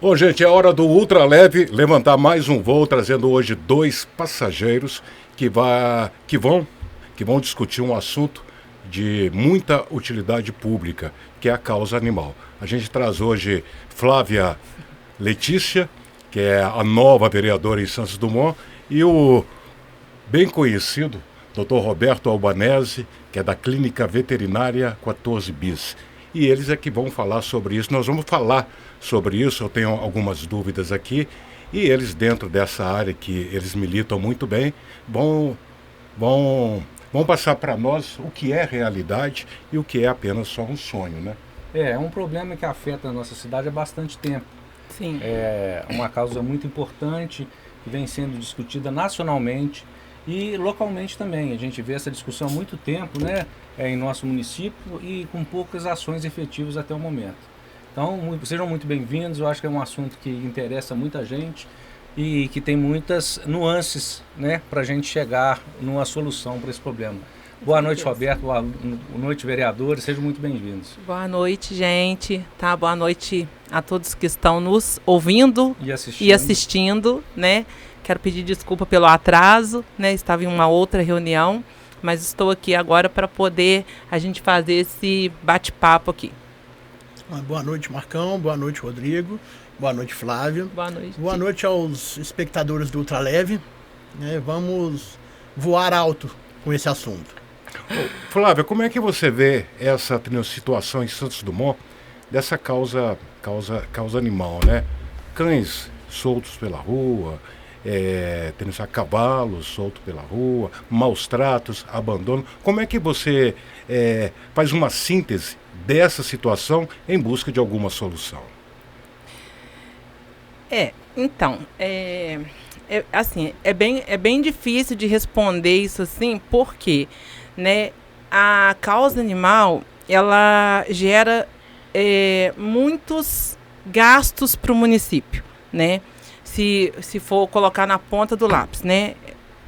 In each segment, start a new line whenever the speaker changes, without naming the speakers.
Bom, gente, é hora do Ultraleve levantar mais um voo, trazendo hoje 2 passageiros que vão discutir um assunto de muita utilidade pública, que é a causa animal. A gente traz hoje Flávia Letícia, que é a nova vereadora em Santos Dumont, e o bem conhecido Dr. Roberto Albanese, que é da Clínica Veterinária 14 Bis. E eles é que vão falar sobre isso. Nós vamos falar sobre isso, eu tenho algumas dúvidas aqui, e eles, dentro dessa área que eles militam muito bem, vão passar para nós o que é realidade e o que é apenas só um sonho, né?
É um problema que afeta a nossa cidade há bastante tempo.
Sim.
É uma causa muito importante que vem sendo discutida nacionalmente e localmente também. A gente vê essa discussão há muito tempo, né, em nosso município e com poucas ações efetivas até o momento. Então, sejam muito bem-vindos. Eu acho que é um assunto que interessa muita gente e que tem muitas nuances, né, para a gente chegar numa solução para esse problema. Boa noite, Roberto. Boa noite, vereadores. Sejam muito bem-vindos.
Boa noite, gente. Tá? Boa noite a todos que estão nos ouvindo e assistindo, né? Quero pedir desculpa pelo atraso, né? Estava em uma outra reunião, mas estou aqui agora para poder a gente fazer esse bate-papo aqui.
Boa noite, Marcão. Boa noite, Rodrigo. Boa noite, Flávio.
Boa noite.
Boa noite aos espectadores do Ultraleve. Vamos voar alto com esse assunto.
Flávia, como é que você vê essa situação em Santos Dumont dessa causa animal, né? Cães soltos pela rua, cavalos soltos pela rua, maus tratos, abandono. Como é que você faz uma síntese dessa situação em busca de alguma solução?
Então, assim, é bem difícil de responder isso assim, porque, né, a causa animal, ela gera muitos gastos para o município, né? Se for colocar na ponta do lápis, né?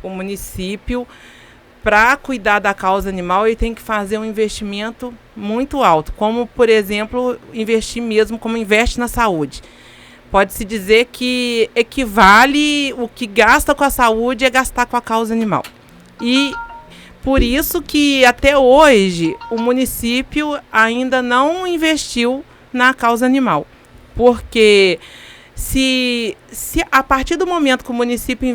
O município, para cuidar da causa animal, ele tem que fazer um investimento muito alto, como, por exemplo, investir mesmo como investe na saúde. Pode-se dizer que equivale o que gasta com a saúde é gastar com a causa animal. E por isso que até hoje o município ainda não investiu na causa animal. Porque se a partir do momento que o município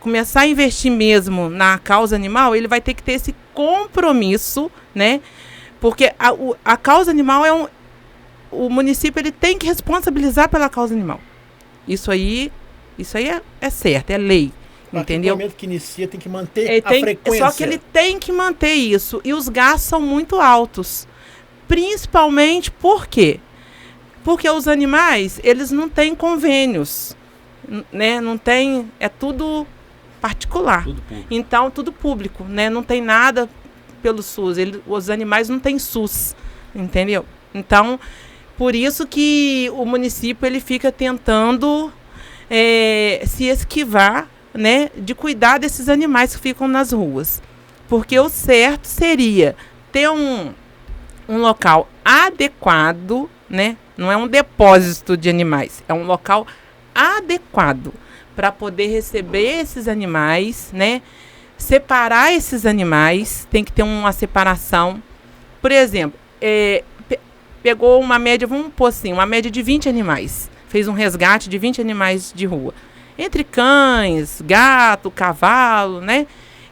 começar a investir mesmo na causa animal, ele vai ter que ter esse compromisso, né? Porque a causa animal o município ele tem que responsabilizar pela causa animal. Isso aí é certo, é lei. Entendeu?
No momento que inicia tem que manter a frequência.
Só que ele tem que manter isso. E os gastos são muito altos. Principalmente por quê? Porque os animais, eles não têm convênios. Né? Não tem, é tudo particular.
Tudo público.
Então, tudo público. Né? Não tem nada pelo SUS. Os animais não têm SUS. Entendeu? Então, por isso que o município ele fica tentando se esquivar, né, de cuidar desses animais que ficam nas ruas. Porque o certo seria ter um local adequado, né? Não é um depósito de animais, é um local adequado para poder receber esses animais, né? Separar esses animais, tem que ter uma separação. Por exemplo, pegou uma média, vamos pôr assim, uma média de 20 animais. Fez um resgate de 20 animais de rua. Entre cães, gato, cavalo, né?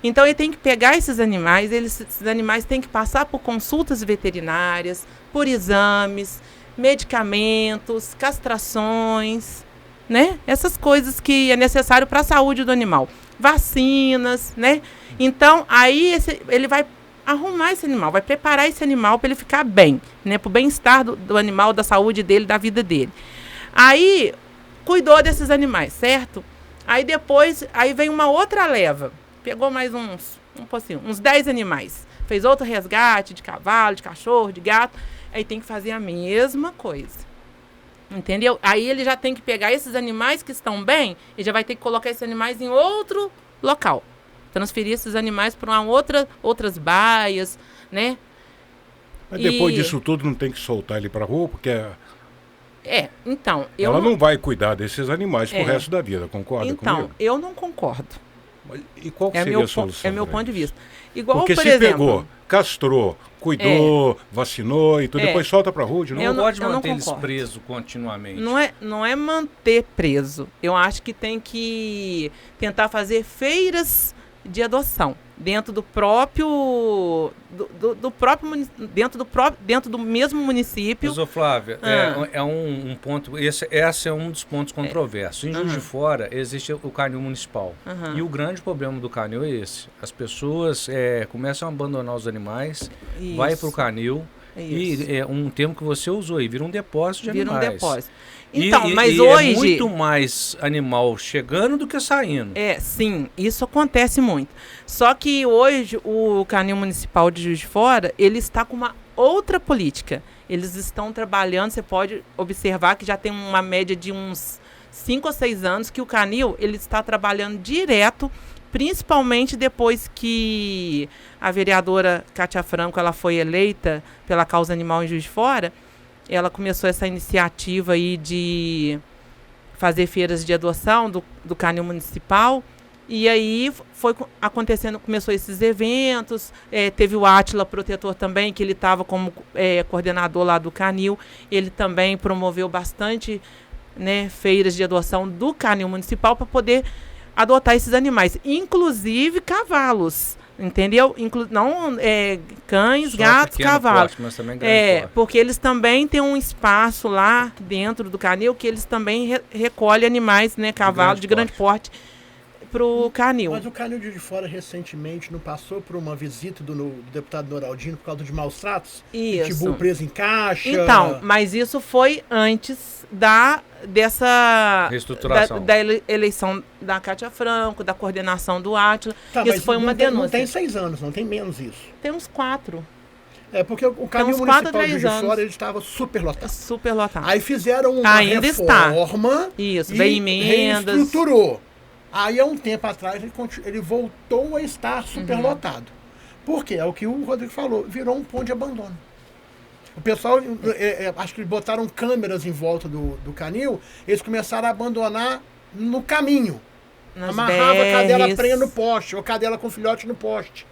Então, ele tem que pegar esses animais, esses animais têm que passar por consultas veterinárias, por exames, medicamentos, castrações, né? Essas coisas que é necessário para a saúde do animal. Vacinas, né? Então, aí ele vai arrumar esse animal, vai preparar esse animal para ele ficar bem, né? Para o bem-estar do animal, da saúde dele, da vida dele. Aí, cuidou desses animais, certo? Aí depois, vem uma outra leva. Pegou mais uns 10 animais. Fez outro resgate de cavalo, de cachorro, de gato. Aí tem que fazer a mesma coisa. Entendeu? Aí ele já tem que pegar esses animais que estão bem e já vai ter que colocar esses animais em outro local. Transferir esses animais para outras baias, né?
Mas depois disso tudo não tem que soltar ele para a rua, porque
Então...
Ela não vai cuidar desses animais pro
É.
resto da vida, concorda
Então,
comigo?
eu não concordo.
E qual que
É
seria
meu,
a solução?
é meu
pra
ponto de
isso?
vista. Igual,
Porque
por
se
exemplo...
pegou, castrou, cuidou, vacinou e tudo,
É.
depois solta pra rua de novo.
Eu
Não pode
não
manter eles
concordo.
presos continuamente.
Não é manter preso. Eu acho que tem que tentar fazer feiras de adoção dentro do próprio dentro do mesmo município.
Mas, ô, Flávia, é um ponto. Esse é um dos pontos controversos. Em Juiz de Fora existe o canil municipal. E o grande problema do canil é esse. As pessoas começam a abandonar os animais, vai para o canil.
Isso.
E é um termo que você usou aí, vira um depósito de
Vira um
animais.
depósito. Então, mas
e
hoje...
é muito mais animal chegando do que saindo.
Sim, isso acontece muito. Só que hoje o canil municipal de Juiz de Fora, ele está com uma outra política. Eles estão trabalhando, você pode observar que já tem uma média de uns 5 ou 6 anos que o canil, ele está trabalhando direto, principalmente depois que a vereadora Cátia Franco, ela foi eleita pela causa animal em Juiz de Fora. Ela começou essa iniciativa aí de fazer feiras de adoção do canil municipal. E aí foi acontecendo, começou esses eventos. Teve o Átila Protetor também, que ele estava como coordenador lá do canil. Ele também promoveu bastante, né, feiras de adoção do canil municipal para poder adotar esses animais, inclusive cavalos. Entendeu? Não cães,
Só
gatos,
pequeno
cavalos.
porte, mas também grande porte.
Porque eles também têm um espaço lá dentro do canil que eles também recolhem animais, né, cavalos de grande porte para o canil.
Mas o canil de Juiz de Fora recentemente não passou por uma visita do deputado Noraldino por causa de maus tratos?
Isso.
Pitbull preso em caixa.
Então, mas isso foi antes dessa
reestruturação.
da eleição da Cátia Franco, da coordenação do Átila.
Tá,
Isso
mas
foi uma
não
denúncia.
tem 6 anos, não tem menos isso.
Tem uns 4.
Porque o canil
uns 4
municipal
a
de
3
Juiz de
anos.
Fora ele estava super lotado.
Super lotado.
Aí fizeram uma
Ainda está.
reforma
Isso,
e
veio emendas.
reestruturou. Aí há um tempo atrás ele voltou a estar super lotado. Por quê? É o que o Rodrigo falou, virou um ponto de abandono. O pessoal, acho que eles botaram câmeras em volta do canil, eles começaram a abandonar no caminho.
Nas
Amarrava a cadela
BRs.
prenha no poste, ou cadela com filhote no poste.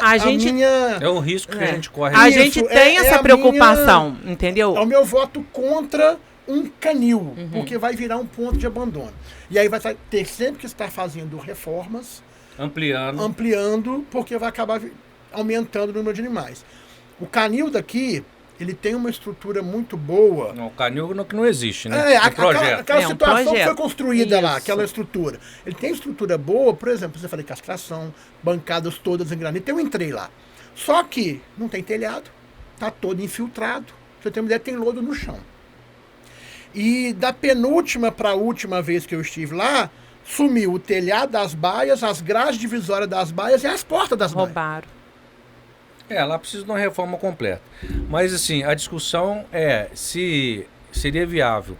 A gente-
minha...
É um risco que a gente corre.
A
Isso,
gente tem
é
essa
a
preocupação, entendeu?
É o meu voto contra um canil, porque vai virar um ponto de abandono. E aí vai ter sempre que estar fazendo reformas, ampliando, porque vai acabar aumentando o número de animais. O canil daqui, ele tem uma estrutura muito boa.
Não, o canil que não existe, né? É projeto.
Aquela
um
situação que
projeto.
foi construída lá,
Isso.
aquela estrutura. Ele tem estrutura boa, por exemplo, você falei castração, bancadas todas em granito. Eu entrei lá. Só que não tem telhado, tá todo infiltrado. Pra você ter uma ideia, tem lodo no chão. E da penúltima para a última vez que eu estive lá, sumiu o telhado das baias, as grades divisórias das baias e as portas das baias.
Roubaram.
Lá precisa de uma reforma completa. Mas, assim, a discussão é se seria viável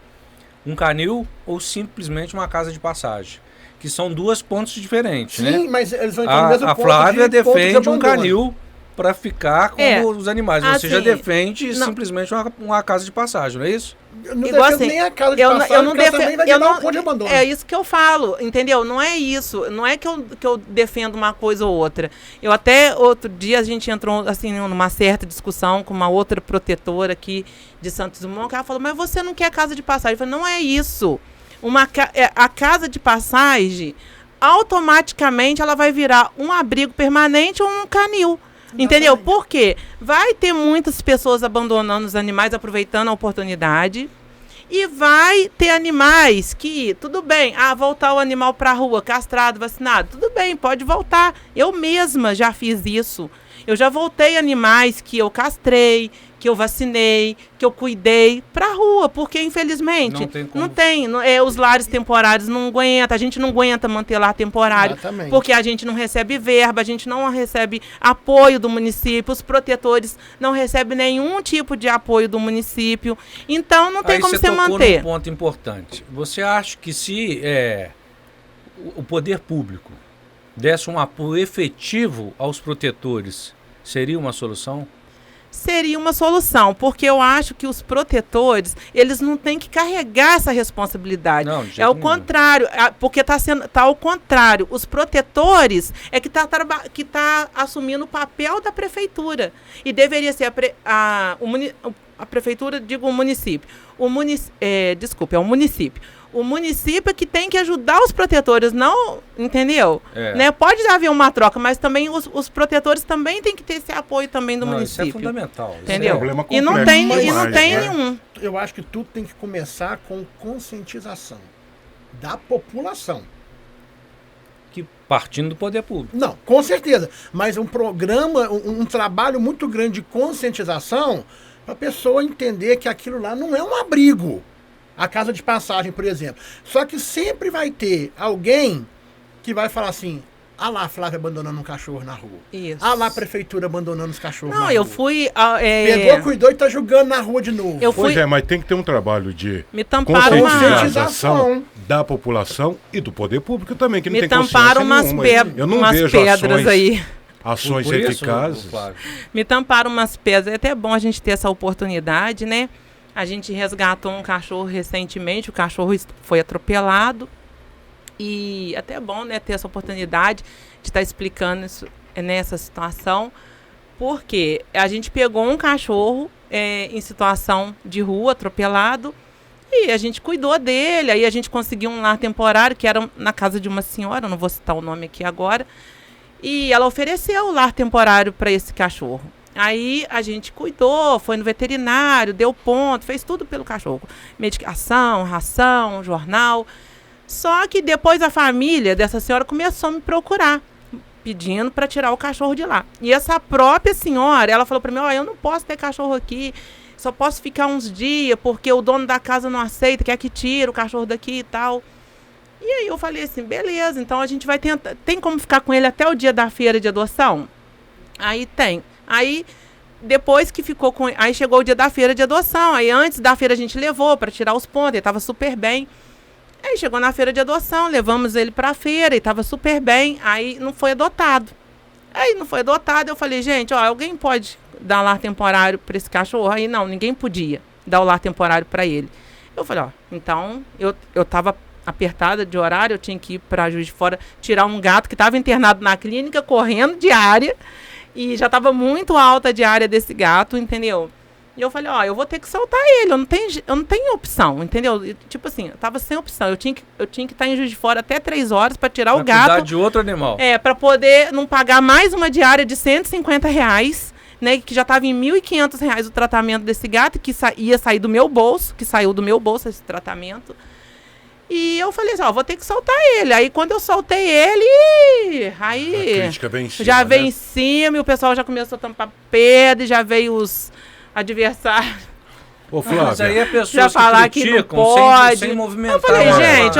um canil ou simplesmente uma casa de passagem. Que são 2 pontos diferentes, né?
Sim, mas eles vão entrar no mesmo
A
ponto
Flávia
de ponto de
defende um
abandono.
canil para ficar com os animais. Você já
assim,
defende
não.
simplesmente uma casa de passagem, não é isso?
Eu não
Igual
defendo
assim,
nem a casa de
eu
passagem,
não
porque ela também vai
defendo.
virar um ponto de abandono.
É isso que eu falo, entendeu? Não é isso. Não é que eu defendo uma coisa ou outra. Eu até outro dia a gente entrou assim numa certa discussão com uma outra protetora aqui de Santos Dumont, que ela falou: mas você não quer casa de passagem? Eu falei: não é isso. A casa de passagem, automaticamente ela vai virar um abrigo permanente ou um canil. Entendeu? Por quê? Vai ter muitas pessoas abandonando os animais, aproveitando a oportunidade. E vai ter animais que, tudo bem, voltar o animal para a rua, castrado, vacinado, tudo bem, pode voltar. Eu mesma já fiz isso. Eu já voltei animais que eu castrei, que eu vacinei, que eu cuidei para a rua, porque infelizmente
Não tem como.
os lares temporários não aguentam, a gente não aguenta manter lar temporário,
Exatamente.
porque a gente não recebe verba, a gente não recebe apoio do município, os protetores não recebem nenhum tipo de apoio do município, então não tem como você manter.
Aí você tocou num ponto importante. Você acha que se o poder público desse um apoio efetivo aos protetores, seria uma solução?
seria uma solução, porque eu acho que os protetores, eles não têm que carregar essa responsabilidade.
Não, de jeito
é o
nenhum.
contrário, porque tá ao contrário. Os protetores é que tá assumindo o papel da prefeitura. E deveria ser a prefeitura, digo o município. Desculpe, é o município. O município é que tem que ajudar os protetores, não, entendeu? Né? Pode haver uma troca, mas também os protetores também têm que ter esse apoio também do município.
Isso é fundamental.
Entendeu?
Problema
E não
complexo
tem,
demais,
nenhum.
Eu acho que tudo tem que começar com conscientização da população.
Que partindo do poder público.
Não, com certeza. Mas um programa, um trabalho muito grande de conscientização para a pessoa entender que aquilo lá não é um abrigo. A casa de passagem, por exemplo. Só que sempre vai ter alguém que vai falar assim: ah lá, a Flávia abandonando um cachorro na rua.
Isso.
Ah lá, a prefeitura abandonando os cachorros na
Não,
rua.
eu fui...
Pegou, cuidou e tá jogando na rua de novo.
Eu fui...
Pois é, mas tem que ter um trabalho de
Me tamparam
conscientização da população e do poder público também, que não
Me
tem
tamparam
consciência nenhuma. Eu não
umas
vejo
pedras aí.
ações
Por isso,
eficazes.
Flávio,
Me tamparam umas pedras. É até bom a gente ter essa oportunidade, né? A gente resgatou um cachorro recentemente, o cachorro foi atropelado. E até é bom, né, ter essa oportunidade de estar explicando isso nessa situação. Porque a gente pegou um cachorro em situação de rua, atropelado, e a gente cuidou dele. Aí a gente conseguiu um lar temporário, que era na casa de uma senhora, não vou citar o nome aqui agora. E ela ofereceu o lar temporário para esse cachorro. Aí a gente cuidou, foi no veterinário, deu ponto, fez tudo pelo cachorro. Medicação, ração, jornal. Só que depois a família dessa senhora começou a me procurar, pedindo para tirar o cachorro de lá. E essa própria senhora, ela falou para mim: eu não posso ter cachorro aqui, só posso ficar uns dias, porque o dono da casa não aceita, quer que tire o cachorro daqui e tal. E aí eu falei assim: beleza, então a gente vai tentar. Tem como ficar com ele até o dia da feira de adoção? Aí tem. Aí, depois que ficou com... Aí chegou o dia da feira de adoção. Aí, antes da feira, a gente levou para tirar os pontos. Ele estava super bem. Aí, chegou na feira de adoção. Levamos ele para a feira. Ele estava super bem. Aí, não foi adotado. Aí, não foi adotado. Eu falei: gente, alguém pode dar lar temporário para esse cachorro? Aí, não, ninguém podia dar o lar temporário para ele. Eu falei: então, eu estava apertada de horário. Eu tinha que ir para Juiz de Fora tirar um gato que estava internado na clínica, correndo diária. E já estava muito alta a diária desse gato, entendeu? E eu falei: eu vou ter que soltar ele, eu não tenho opção, entendeu? E, tipo assim, eu tava sem opção. Eu tinha que estar em Juiz de Fora até 3 horas para tirar o gato.
Cuidar de outro animal.
Para poder não pagar mais uma diária de R$150, né? Que já estava em R$1.500 o tratamento desse gato, que ia sair do meu bolso, que saiu do meu bolso esse tratamento. E eu falei assim: vou ter que soltar ele. Aí, quando eu soltei ele, aí
A crítica vem em cima,
já veio
né?
em cima, e o pessoal já começou a tampar pedra, e já veio os adversários
Ô,
Mas aí
Flávia,
é pessoas
já falar que não pode.
sem movimentar.
Eu falei: gente,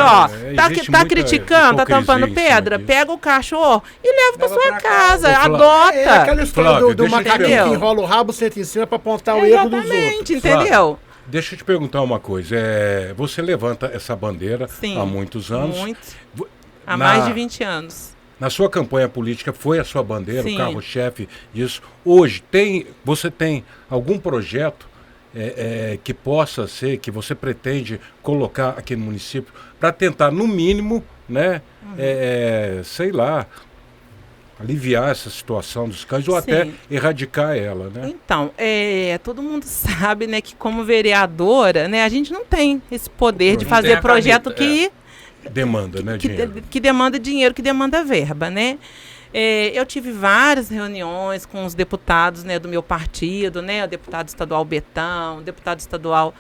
existe
tá
muita
criticando, tá
hipocrisia
tampando
em cima
pedra,
disso.
pega o cachorro e leva pra
Leva
sua
pra
casa,
casa. Ô,
adota.
É aquela história
Flávio,
do
deixa eu te
macaquinho que
perguntar.
enrola o rabo, senta em cima para apontar o erro dos outros.
Exatamente, entendeu?
deixa eu te perguntar uma coisa. Você levanta essa bandeira
Sim,
há muitos anos.
muito. Há
Na-
mais de 20 anos.
Na sua campanha política foi a sua bandeira,
Sim.
o carro-chefe disso. Hoje, você tem algum projeto que possa ser, que você pretende colocar aqui no município, para tentar, no mínimo, né, sei lá, aliviar essa situação dos cães ou
Sim.
até erradicar ela, né?
Então, todo mundo sabe, né, que como vereadora, né, a gente não tem esse poder de
Não
fazer
tem a
projeto
caneta,
Demanda, né, dinheiro?
que demanda dinheiro, que demanda verba, né? Eu tive várias reuniões com os deputados, né, do meu partido, né, o deputado estadual Betão, o deputado estadual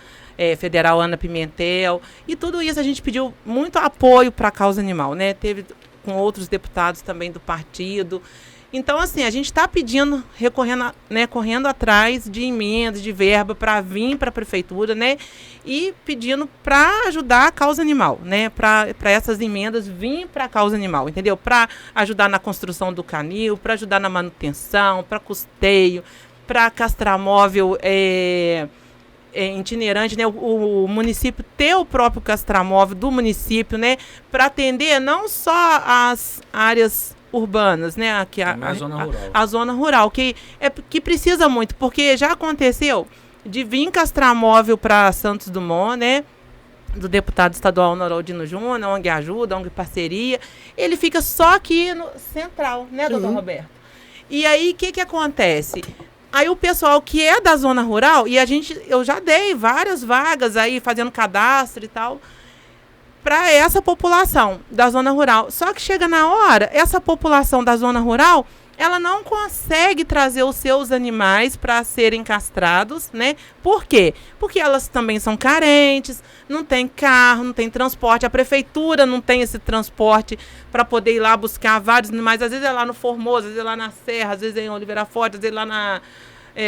federal Ana Pimentel, e tudo isso a gente pediu muito apoio para a causa animal, né? Teve com outros deputados também do partido. Então, assim, a gente está pedindo, correndo atrás de emendas, de verba para vir para a prefeitura, né? E pedindo para ajudar a causa animal, né? Para essas emendas vir para a causa animal, entendeu? Para ajudar na construção do canil, para ajudar na manutenção, para custeio, para castramóvel itinerante, né? O município ter o próprio castramóvel do município, né? Para atender não só as áreas urbanas, né? Aqui
a zona rural.
A zona rural, que precisa muito, porque já aconteceu de vir castramóvel para Santos Dumont, né? Do deputado estadual Noraldino Júnior, ONG Ajuda, ONG Parceria. Ele fica só aqui no central, né, doutor Roberto? E aí, o que acontece? Aí o pessoal que é da zona rural, e eu já dei várias vagas aí, fazendo cadastro e tal, para essa população da zona rural. Só que chega na hora, essa população da zona rural, ela não consegue trazer os seus animais para serem castrados, né? Por quê? Porque elas também são carentes, não tem carro, não tem transporte, a prefeitura não tem esse transporte para poder ir lá buscar vários animais. Às vezes é lá no Formoso, às vezes é lá na Serra, às vezes é em Oliveira Forte, às vezes é lá na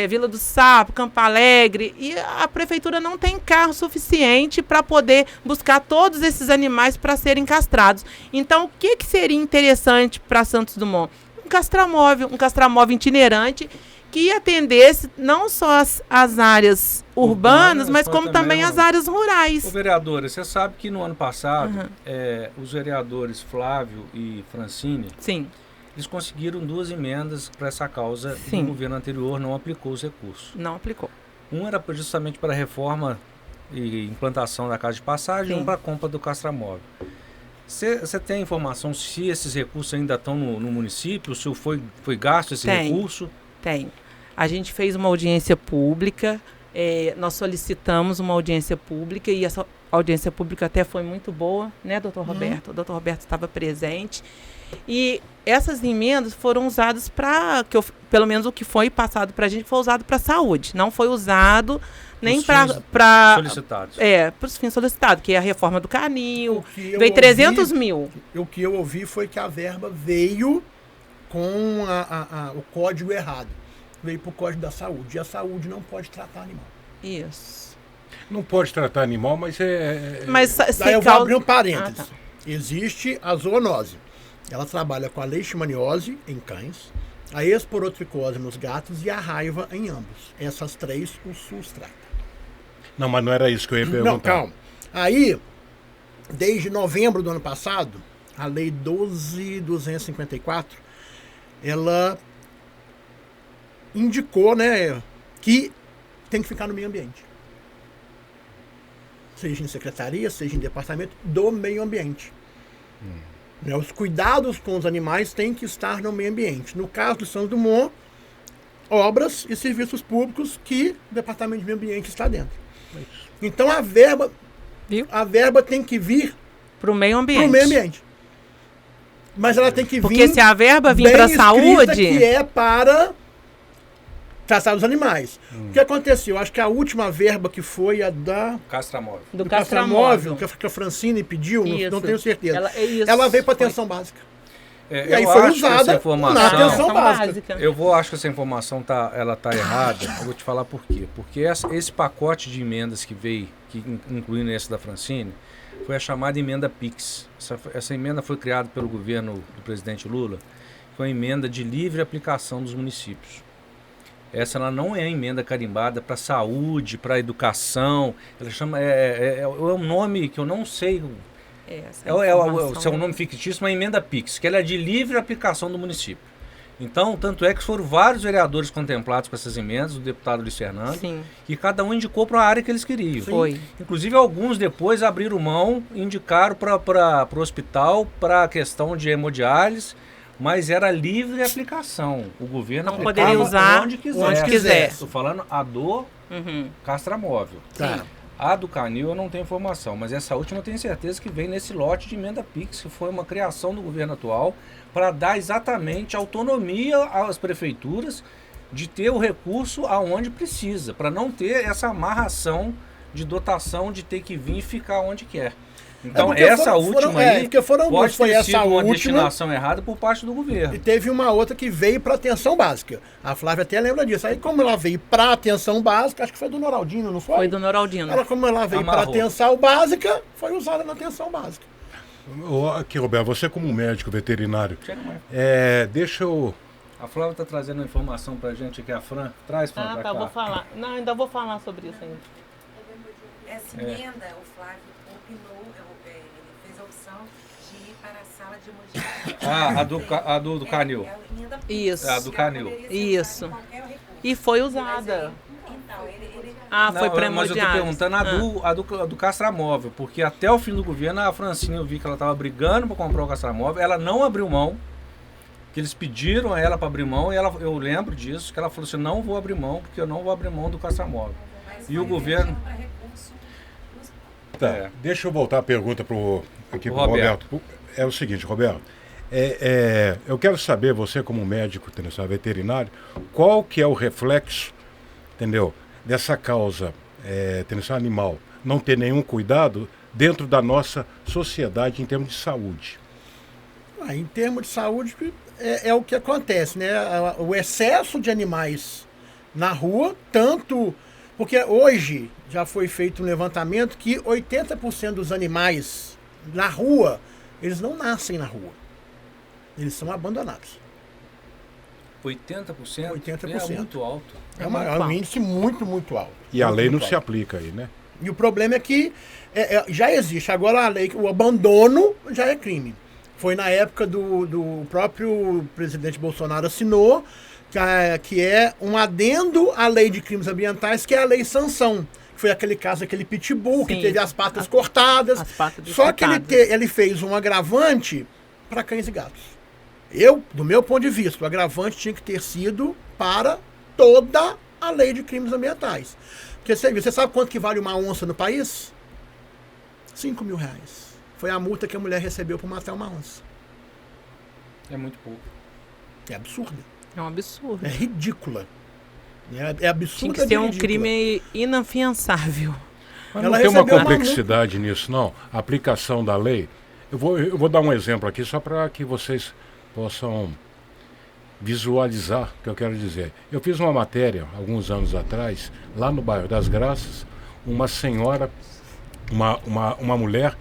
Vila do Sapo, Campo Alegre, e a prefeitura não tem carro suficiente para poder buscar todos esses animais para serem castrados. Então, o que seria interessante para Santos Dumont? Um castramóvel itinerante que atendesse não só as áreas urbanas, mas como também as áreas rurais.
Ô, vereadora, você sabe que no ano passado, os vereadores Flávio e Francine,
sim,
eles conseguiram 2 emendas para essa causa, sim, e o governo anterior não aplicou os recursos.
Não aplicou.
Um era justamente para a reforma e implantação da casa de passagem, sim, e um para a compra do castramóvel. Você tem informação se esses recursos ainda estão no município? Se foi gasto esse recurso?
Tem. A gente fez uma audiência pública, nós solicitamos uma audiência pública e essa audiência pública até foi muito boa, né, doutor Roberto? O doutor Roberto estava presente. E essas emendas foram usadas para, pelo menos o que foi passado para a gente, foi usado para a saúde. Não foi usado nem para
solicitados.
Para os fins solicitados, que é a reforma do canil. Veio 300 mil.
O que eu ouvi foi que a verba veio com o código errado. Veio para o Código da Saúde. E a saúde não pode tratar animal.
Isso.
Não pode tratar animal, mas
Daí eu vou abrir um parênteses. Existe a zoonose. Ela trabalha com a leishmaniose em cães, a esporotricose nos gatos e a raiva em ambos. Essas 3 o SUS trata.
Não, mas não era isso que eu ia perguntar.
Não, calma. Aí, desde novembro do ano passado, a Lei 12.254, ela indicou, né, que tem que ficar no meio ambiente. Seja em secretaria, seja em departamento do meio ambiente. Os cuidados com os animais têm que estar no meio ambiente. No caso do Santos Dumont, obras e serviços públicos que o departamento de meio ambiente está dentro. Então a verba tem que vir
para o meio ambiente.
Mas ela tem que vir.
Porque se a verba vir para a saúde,
que é para tratar dos animais. O que aconteceu? Acho que a última verba que foi a da
castramóvel.
Do castramóvel,
que a Francine pediu, não tenho certeza.
Ela
veio para atenção básica.
E aí foi usada
na atenção básica.
Acho que essa informação ela tá errada. Eu vou te falar por quê. Porque esse pacote de emendas que veio, incluindo essa da Francine, foi a chamada emenda PIX. Essa emenda foi criada pelo governo do presidente Lula, foi uma emenda de livre aplicação dos municípios. Essa ela não é emenda carimbada para saúde, para educação. Ela chama é um nome que eu não sei. É um nome fictício, uma emenda PIX, que ela é de livre aplicação do município. Então, tanto é que foram vários vereadores contemplados com essas emendas, o deputado Luiz Fernando, sim, e cada um indicou para a área que eles queriam.
Foi.
Inclusive, alguns depois abriram mão e indicaram para o hospital, para a questão de hemodiálise, mas era livre aplicação. O governo
não poderia usar
onde quiser. Estou falando a do castramóvel.
Tá.
A do canil eu não tenho informação, mas essa última eu tenho certeza que vem nesse lote de emenda PIX, que foi uma criação do governo atual para dar exatamente autonomia às prefeituras de ter o recurso aonde precisa, para não ter essa amarração de dotação de ter que vir e ficar onde quer. Então essa última aí pode ter sido uma destinação errada por parte do governo.
E teve uma outra que veio para atenção básica. A Flávia até lembra disso. Aí como ela veio para atenção básica, acho que foi do Noraldino, não foi?
Foi do Noraldino.
Como ela veio para atenção básica, foi usada na atenção básica.
Aqui, Roberto, você como médico veterinário, deixa eu...
A Flávia está trazendo uma informação para a gente aqui, a Fran. Traz, Fran, pra cá.
Vou falar. Não, ainda vou falar sobre isso ainda.
Essa emenda, o Flávio opinou, ele fez a opção de para a sala de modificação.
A do Canil.
Isso.
A do Canil.
Isso. E foi usada.
Então, ele
Foi
Mas eu
primordial.
tô perguntando a do castramóvel, porque até o fim do governo a Francine, eu vi que ela tava brigando para comprar o castramóvel, ela não abriu mão, que eles pediram a ela para abrir mão, e eu lembro disso, que ela falou assim, não vou abrir mão, porque eu não vou abrir mão do castramóvel. E o governo...
Tá, deixa eu voltar a pergunta aqui pro
Roberto.
Roberto. É o seguinte, Roberto, eu quero saber, você como médico, veterinário, qual que é o reflexo, entendeu, dessa causa animal não ter nenhum cuidado dentro da nossa sociedade em termos de saúde?
Em termos de saúde, é o que acontece, né? O excesso de animais na rua, tanto... Porque hoje já foi feito um levantamento que 80% dos animais na rua, eles não nascem na rua. Eles são abandonados.
80%?
80%.
É muito alto.
É um índice muito, muito alto.
E a lei não
muito
se
alto.
aplica aí, né?
E o problema é que já existe. Agora a lei, o abandono já é crime. Foi na época do próprio presidente Bolsonaro assinou, que é um adendo à lei de crimes ambientais, que é a lei Sanção. Foi aquele caso, aquele pitbull, que
Sim.
teve as patas cortadas.
As patas
Só que
disputadas.
ele fez um agravante para cães e gatos. Do meu ponto de vista, o agravante tinha que ter sido para toda a lei de crimes ambientais. Porque você sabe quanto que vale uma onça no país? R$5.000. Foi a multa que a mulher recebeu por matar uma onça.
É muito pouco.
É absurda.
É um absurdo.
É ridícula. É
Tinha
absurda.
que ser um
ridícula.
crime inafiançável.
Mas
Ela
não tem uma
recebeu uma
complexidade nisso, não? A aplicação da lei. Eu vou dar um exemplo aqui só para que vocês possam visualizar o que eu quero dizer. Eu fiz uma matéria, alguns anos atrás, lá no bairro das Graças, uma senhora, uma mulher,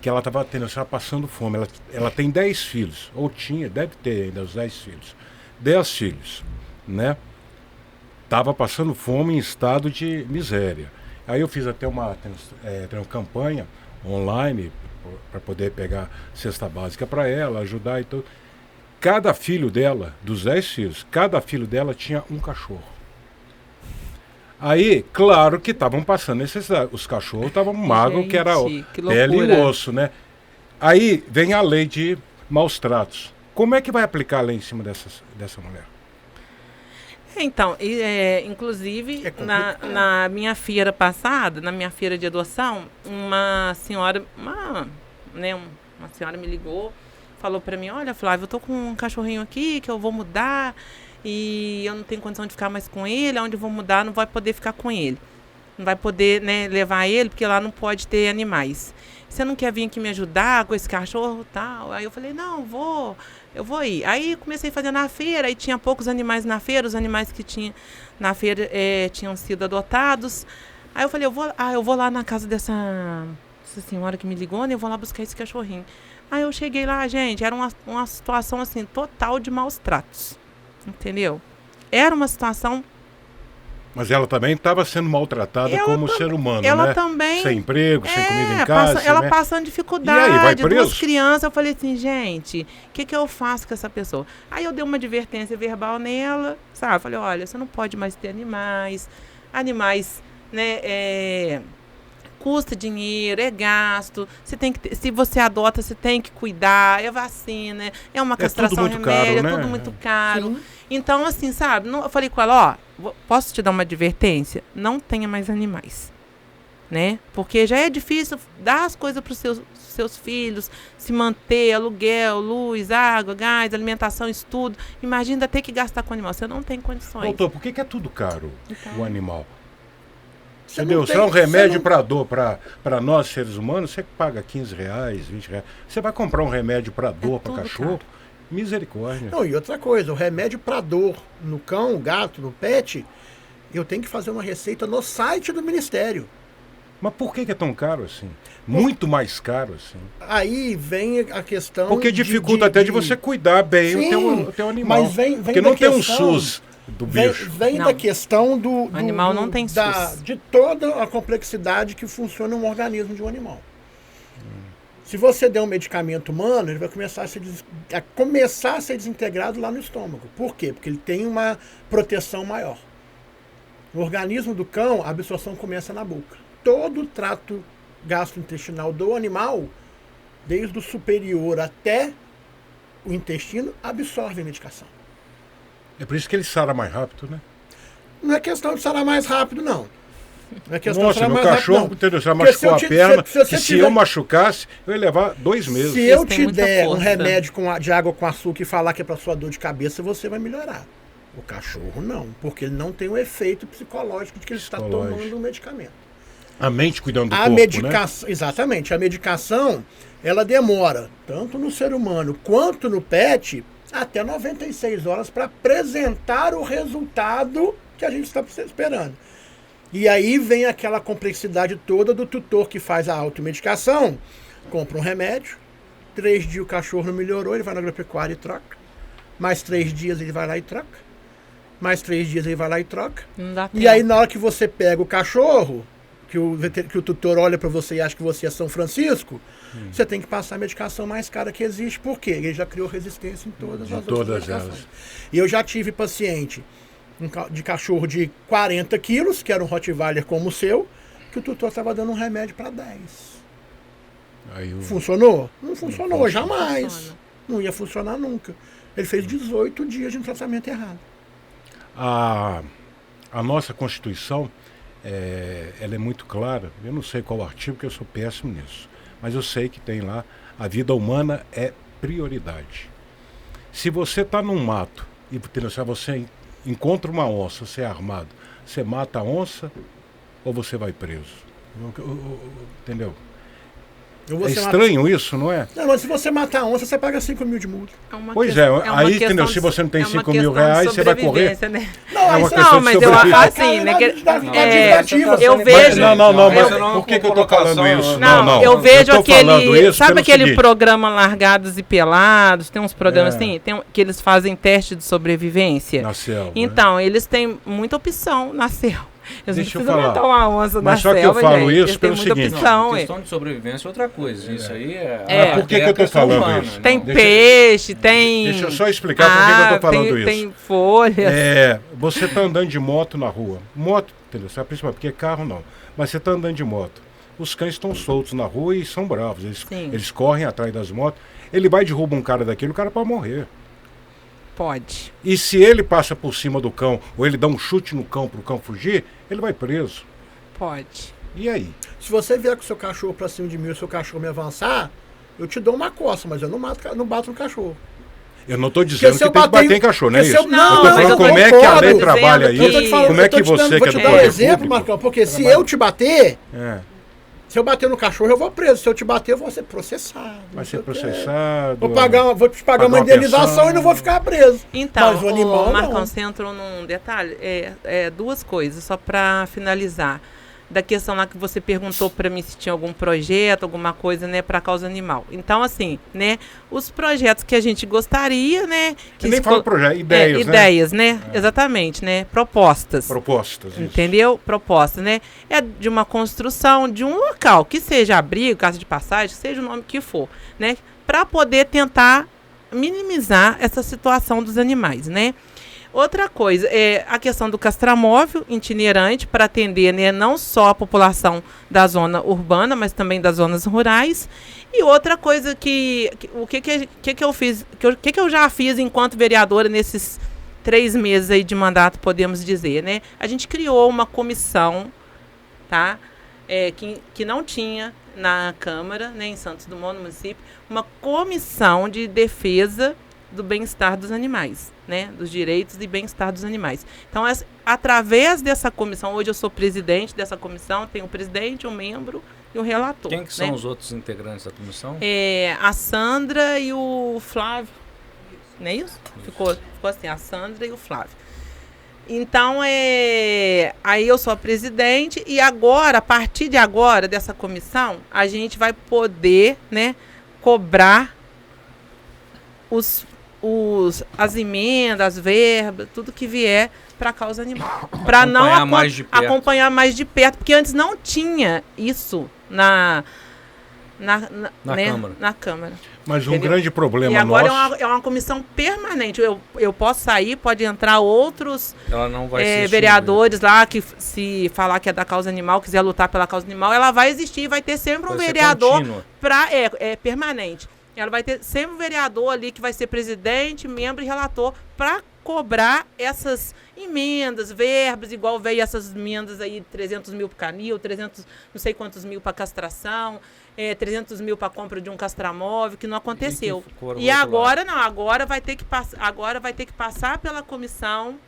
que ela estava passando fome. Ela tem 10 filhos, ou deve ter ainda os 10 filhos. 10 filhos, né? Estava passando fome em estado de miséria. Aí eu fiz até uma campanha online para poder pegar cesta básica para ela, ajudar e tudo. Cada filho dela, dos 10 filhos, cada filho dela tinha um cachorro. Aí, claro que estavam passando necessidade. Os cachorros estavam magros, que era
que
pele e
loucura.
osso, né? Aí vem a lei de maus tratos. Como é que vai aplicar a lei em cima dessa mulher?
Então, inclusive,
É complicado.
na minha feira passada, na minha feira de adoção, uma senhora, uma senhora me ligou, falou pra mim, olha, Flávio, eu tô com um cachorrinho aqui que eu vou mudar e eu não tenho condição de ficar mais com ele, aonde eu vou mudar não vai poder ficar com ele. Não vai poder, levar ele, porque lá não pode ter animais. Você não quer vir aqui me ajudar com esse cachorro e tal? Aí eu falei, não, eu vou ir. Aí comecei a fazer na feira, aí tinha poucos animais na feira, os animais que tinha na feira tinham sido adotados. Aí eu falei, eu vou lá na casa dessa senhora que me ligou, né? Eu vou lá buscar esse cachorrinho. Aí eu cheguei lá, gente, era uma situação assim, total de maus tratos. Entendeu? Era uma situação...
Mas ela também estava sendo maltratada como ser humano,
ela
né?
também...
Sem emprego, sem comida em casa.
ela
né?
passando dificuldade,
E aí, vai preso?
duas crianças. Eu falei assim, gente, o que eu faço com essa pessoa? Aí eu dei uma advertência verbal nela, sabe? Eu falei, olha, você não pode mais ter animais, né, custa dinheiro, é gasto, você tem que se você adota, você tem que cuidar, é vacina, é uma castração,
tudo muito caro,
remédio,
né?
é tudo muito caro.
Sim.
Então, assim, sabe, eu falei com ela, posso te dar uma advertência? Não tenha mais animais, né? Porque já é difícil dar as coisas para os seus filhos, se manter, aluguel, luz, água, gás, alimentação, estudo. Imagina ter que gastar com animal, você não tem condições.
Doutor, por que é tudo caro
Então.
o animal?
Você
Entendeu?
não
Se
tem-
é um remédio
você não-
para dor, para nós seres humanos, você paga R$15, R$20. Você vai comprar um remédio para dor, para
tudo
cachorro? Misericórdia.
Não, e outra coisa, o remédio para dor no cão, gato, no pet, eu tenho que fazer uma receita no site do Ministério.
Mas por que é tão caro assim? Muito mais caro assim.
Aí vem a questão.
Porque dificulta até de você cuidar bem
Sim,
o teu animal.
mas vem
Porque
da
não tem um
questão-
SUS do bicho.
Vem
Não.
da questão do
O animal não tem SUS.
de toda a complexidade que funciona um organismo de um animal. Se você der um medicamento humano, ele vai começar a ser desintegrado lá no estômago. Por quê? Porque ele tem uma proteção maior. No organismo do cão, a absorção começa na boca. Todo o trato gastrointestinal do animal, desde o superior até o intestino, absorve a medicação.
É por isso que ele sara mais rápido, né?
Não é questão de sarar mais rápido, não. Não é questão
Nossa,
de sarar
meu
mais
cachorro,
rápido,
entendeu? Já
Porque
machucou a
se
perna.
você
E se
tiver-
eu machucasse, eu ia levar 2 meses.
Se eu
têm
te
muita
der um
força.
remédio de água com açúcar e falar que é para sua dor de cabeça, você vai melhorar. O cachorro não, porque ele não tem o efeito psicológico de que ele está
Psicológico.
tomando um medicamento.
A mente cuidando do
A
corpo, né?
medicação, exatamente, a medicação, ela demora, tanto no ser humano quanto no pet, até 96 horas para apresentar o resultado que a gente está esperando. E aí vem aquela complexidade toda do tutor que faz a automedicação, compra um remédio, 3 dias o cachorro não melhorou, ele vai na agropecuária e troca. Mais 3 dias ele vai lá e troca. Mais 3 dias ele vai lá e troca.
Não dá tempo.
E aí na hora que você pega o cachorro, que o tutor olha para você e acha que você é São Francisco, você tem que passar a medicação mais cara que existe. Por quê? Ele já criou resistência em todas as outras
todas
medicações.
elas.
E eu já tive paciente de cachorro de 40 quilos, que era um Rottweiler como o seu, que o tutor estava dando um remédio para 10.
Aí o-
Funcionou? Não funcionou,
funciona.
jamais.
Funciona.
Não ia funcionar nunca. Ele fez 18 dias de um tratamento errado.
a nossa Constituição, ela é muito clara. Eu não sei qual artigo, porque eu sou péssimo nisso. Mas eu sei que tem lá, a vida humana é prioridade. Se você está num mato e se você encontra uma onça, você é armado, você mata a onça ou você vai preso? Entendeu?
Ou
É
você
estranho isso, não é?
Não, mas se você matar a onça, você paga 5 mil de multa.
É uma
Pois
questão-
é,
uma
aí,
questão
entendeu?
de-
Se você não tem
é uma
5 mil
questão de
reais, você vai correr.
sobrevivência, né?
É uma questão
Não,
de
mas eu
sobrevivência.
acho assim, né? Eu vejo.
Não, mas
Essa não é
por que
uma
que eu tô falando
colocação,
isso?
Não, eu vejo
tô falando
aquele.
isso
Sabe
pelo
aquele
seguinte,
programa Largados e Pelados? Tem uns programas
É.
assim, que eles fazem teste de sobrevivência.
na selva, né?
Então, eles têm muita opção na selva. Eles
Deixa eu
não precisam
falar.
matar uma onça
Mas
na
só que eu
selva,
falo
gente.
isso
Eles têm
pelo
muita
seguinte.
opção, ué.
Questão de sobrevivência é outra coisa. Isso aí
É.
é.
Por que que eu tô
questão
falando
humana,
isso?
né?
Tem
Não.
peixe, tem.
Deixa eu só explicar por que que eu tô falando isso.
Tem folhas.
Você tá andando de moto na rua. Moto, entendeu? Principalmente porque carro não. Mas você tá andando de moto. Os cães estão soltos na rua e são bravos.
Sim.
Eles correm atrás das motos. Ele vai e derruba um cara daquele, o cara pode morrer.
Pode.
E se ele passa por cima do cão, ou ele dá um chute no cão pro cão fugir, ele vai preso.
Pode.
E aí?
Se você vier com o seu cachorro pra cima de mim e o seu cachorro me avançar, eu te dou uma coça, mas eu não bato no cachorro.
Eu não tô dizendo
se
que
eu
tem que
bater
bater em cachorro, não é
porque se
isso?
eu- não,
eu tô
mas
falando
eu
como é que a
concordo.
lei
Dizendo
trabalha
que-
aí.
Eu tô te falando-
Como é que você, que
vou
é
te
do
dar um
poder
exemplo,
público,
Marcão, porque se eu te bater,
é,
se eu bater no cachorro, eu vou preso. Se eu te bater, eu vou ser processado.
vai
não sei
ser
o quê.
processado.
Vou te pagar
pagar
uma
uma
indenização
pensão.
e não vou ficar preso.
Então,
Mas o animal
Marcão,
não.
você entrou num detalhe. Duas coisas, só para finalizar. Da questão lá que você perguntou para mim se tinha algum projeto, alguma coisa, né, para causa animal. Então, assim, né, os projetos que a gente gostaria, né... Que
Eu nem
se
falo
colo-
projeto, ideias, né?
ideias, né? Exatamente, né? Propostas.
Propostas. Isso.
Entendeu? Proposta, né? É de uma construção de um local, que seja abrigo, casa de passagem, seja o nome que for, né? Para poder tentar minimizar essa situação dos animais, né? Outra coisa, é a questão do castramóvel itinerante para atender, né, não só a população da zona urbana, mas também das zonas rurais. E outra coisa o que eu fiz, que eu já fiz enquanto vereadora nesses 3 meses aí de mandato, podemos dizer, né? A gente criou uma comissão, tá? Que não tinha na Câmara, né, em Santos Dumont, no município, uma comissão de defesa do bem-estar dos animais, né? Dos direitos e bem-estar dos animais. Então, através dessa comissão, hoje eu sou presidente dessa comissão, tem um presidente, um membro e um relator.
Quem que são
né?
os outros integrantes da comissão?
A Sandra e o Flávio. Não é isso? Ficou assim, a Sandra e o Flávio. Então, aí eu sou a presidente e agora, a partir de agora, dessa comissão, a gente vai poder, né, cobrar as emendas, as verbas, tudo que vier para a causa animal. Para não
mais de perto.
acompanhar mais de perto, porque antes não tinha isso na
Na Câmara.
Na Câmara.
Mas um
Entendeu?
grande problema
E agora
nosso...
é uma comissão permanente. Eu posso sair, pode entrar outros
Ela não vai ser
vereadores lá que se falar que é da causa animal, quiser lutar pela causa animal, ela vai existir, vai ter sempre um
Vai ser
vereador
contínua.
permanente. Ela vai ter sempre um vereador ali que vai ser presidente, membro e relator para cobrar essas emendas, verbas, igual veio essas emendas aí, 300 mil para canil, 300, não sei quantos mil para castração, 300 mil para compra de um castramóvel, que não aconteceu.
E que foram
E
do outro
agora não, agora vai ter que passar pela comissão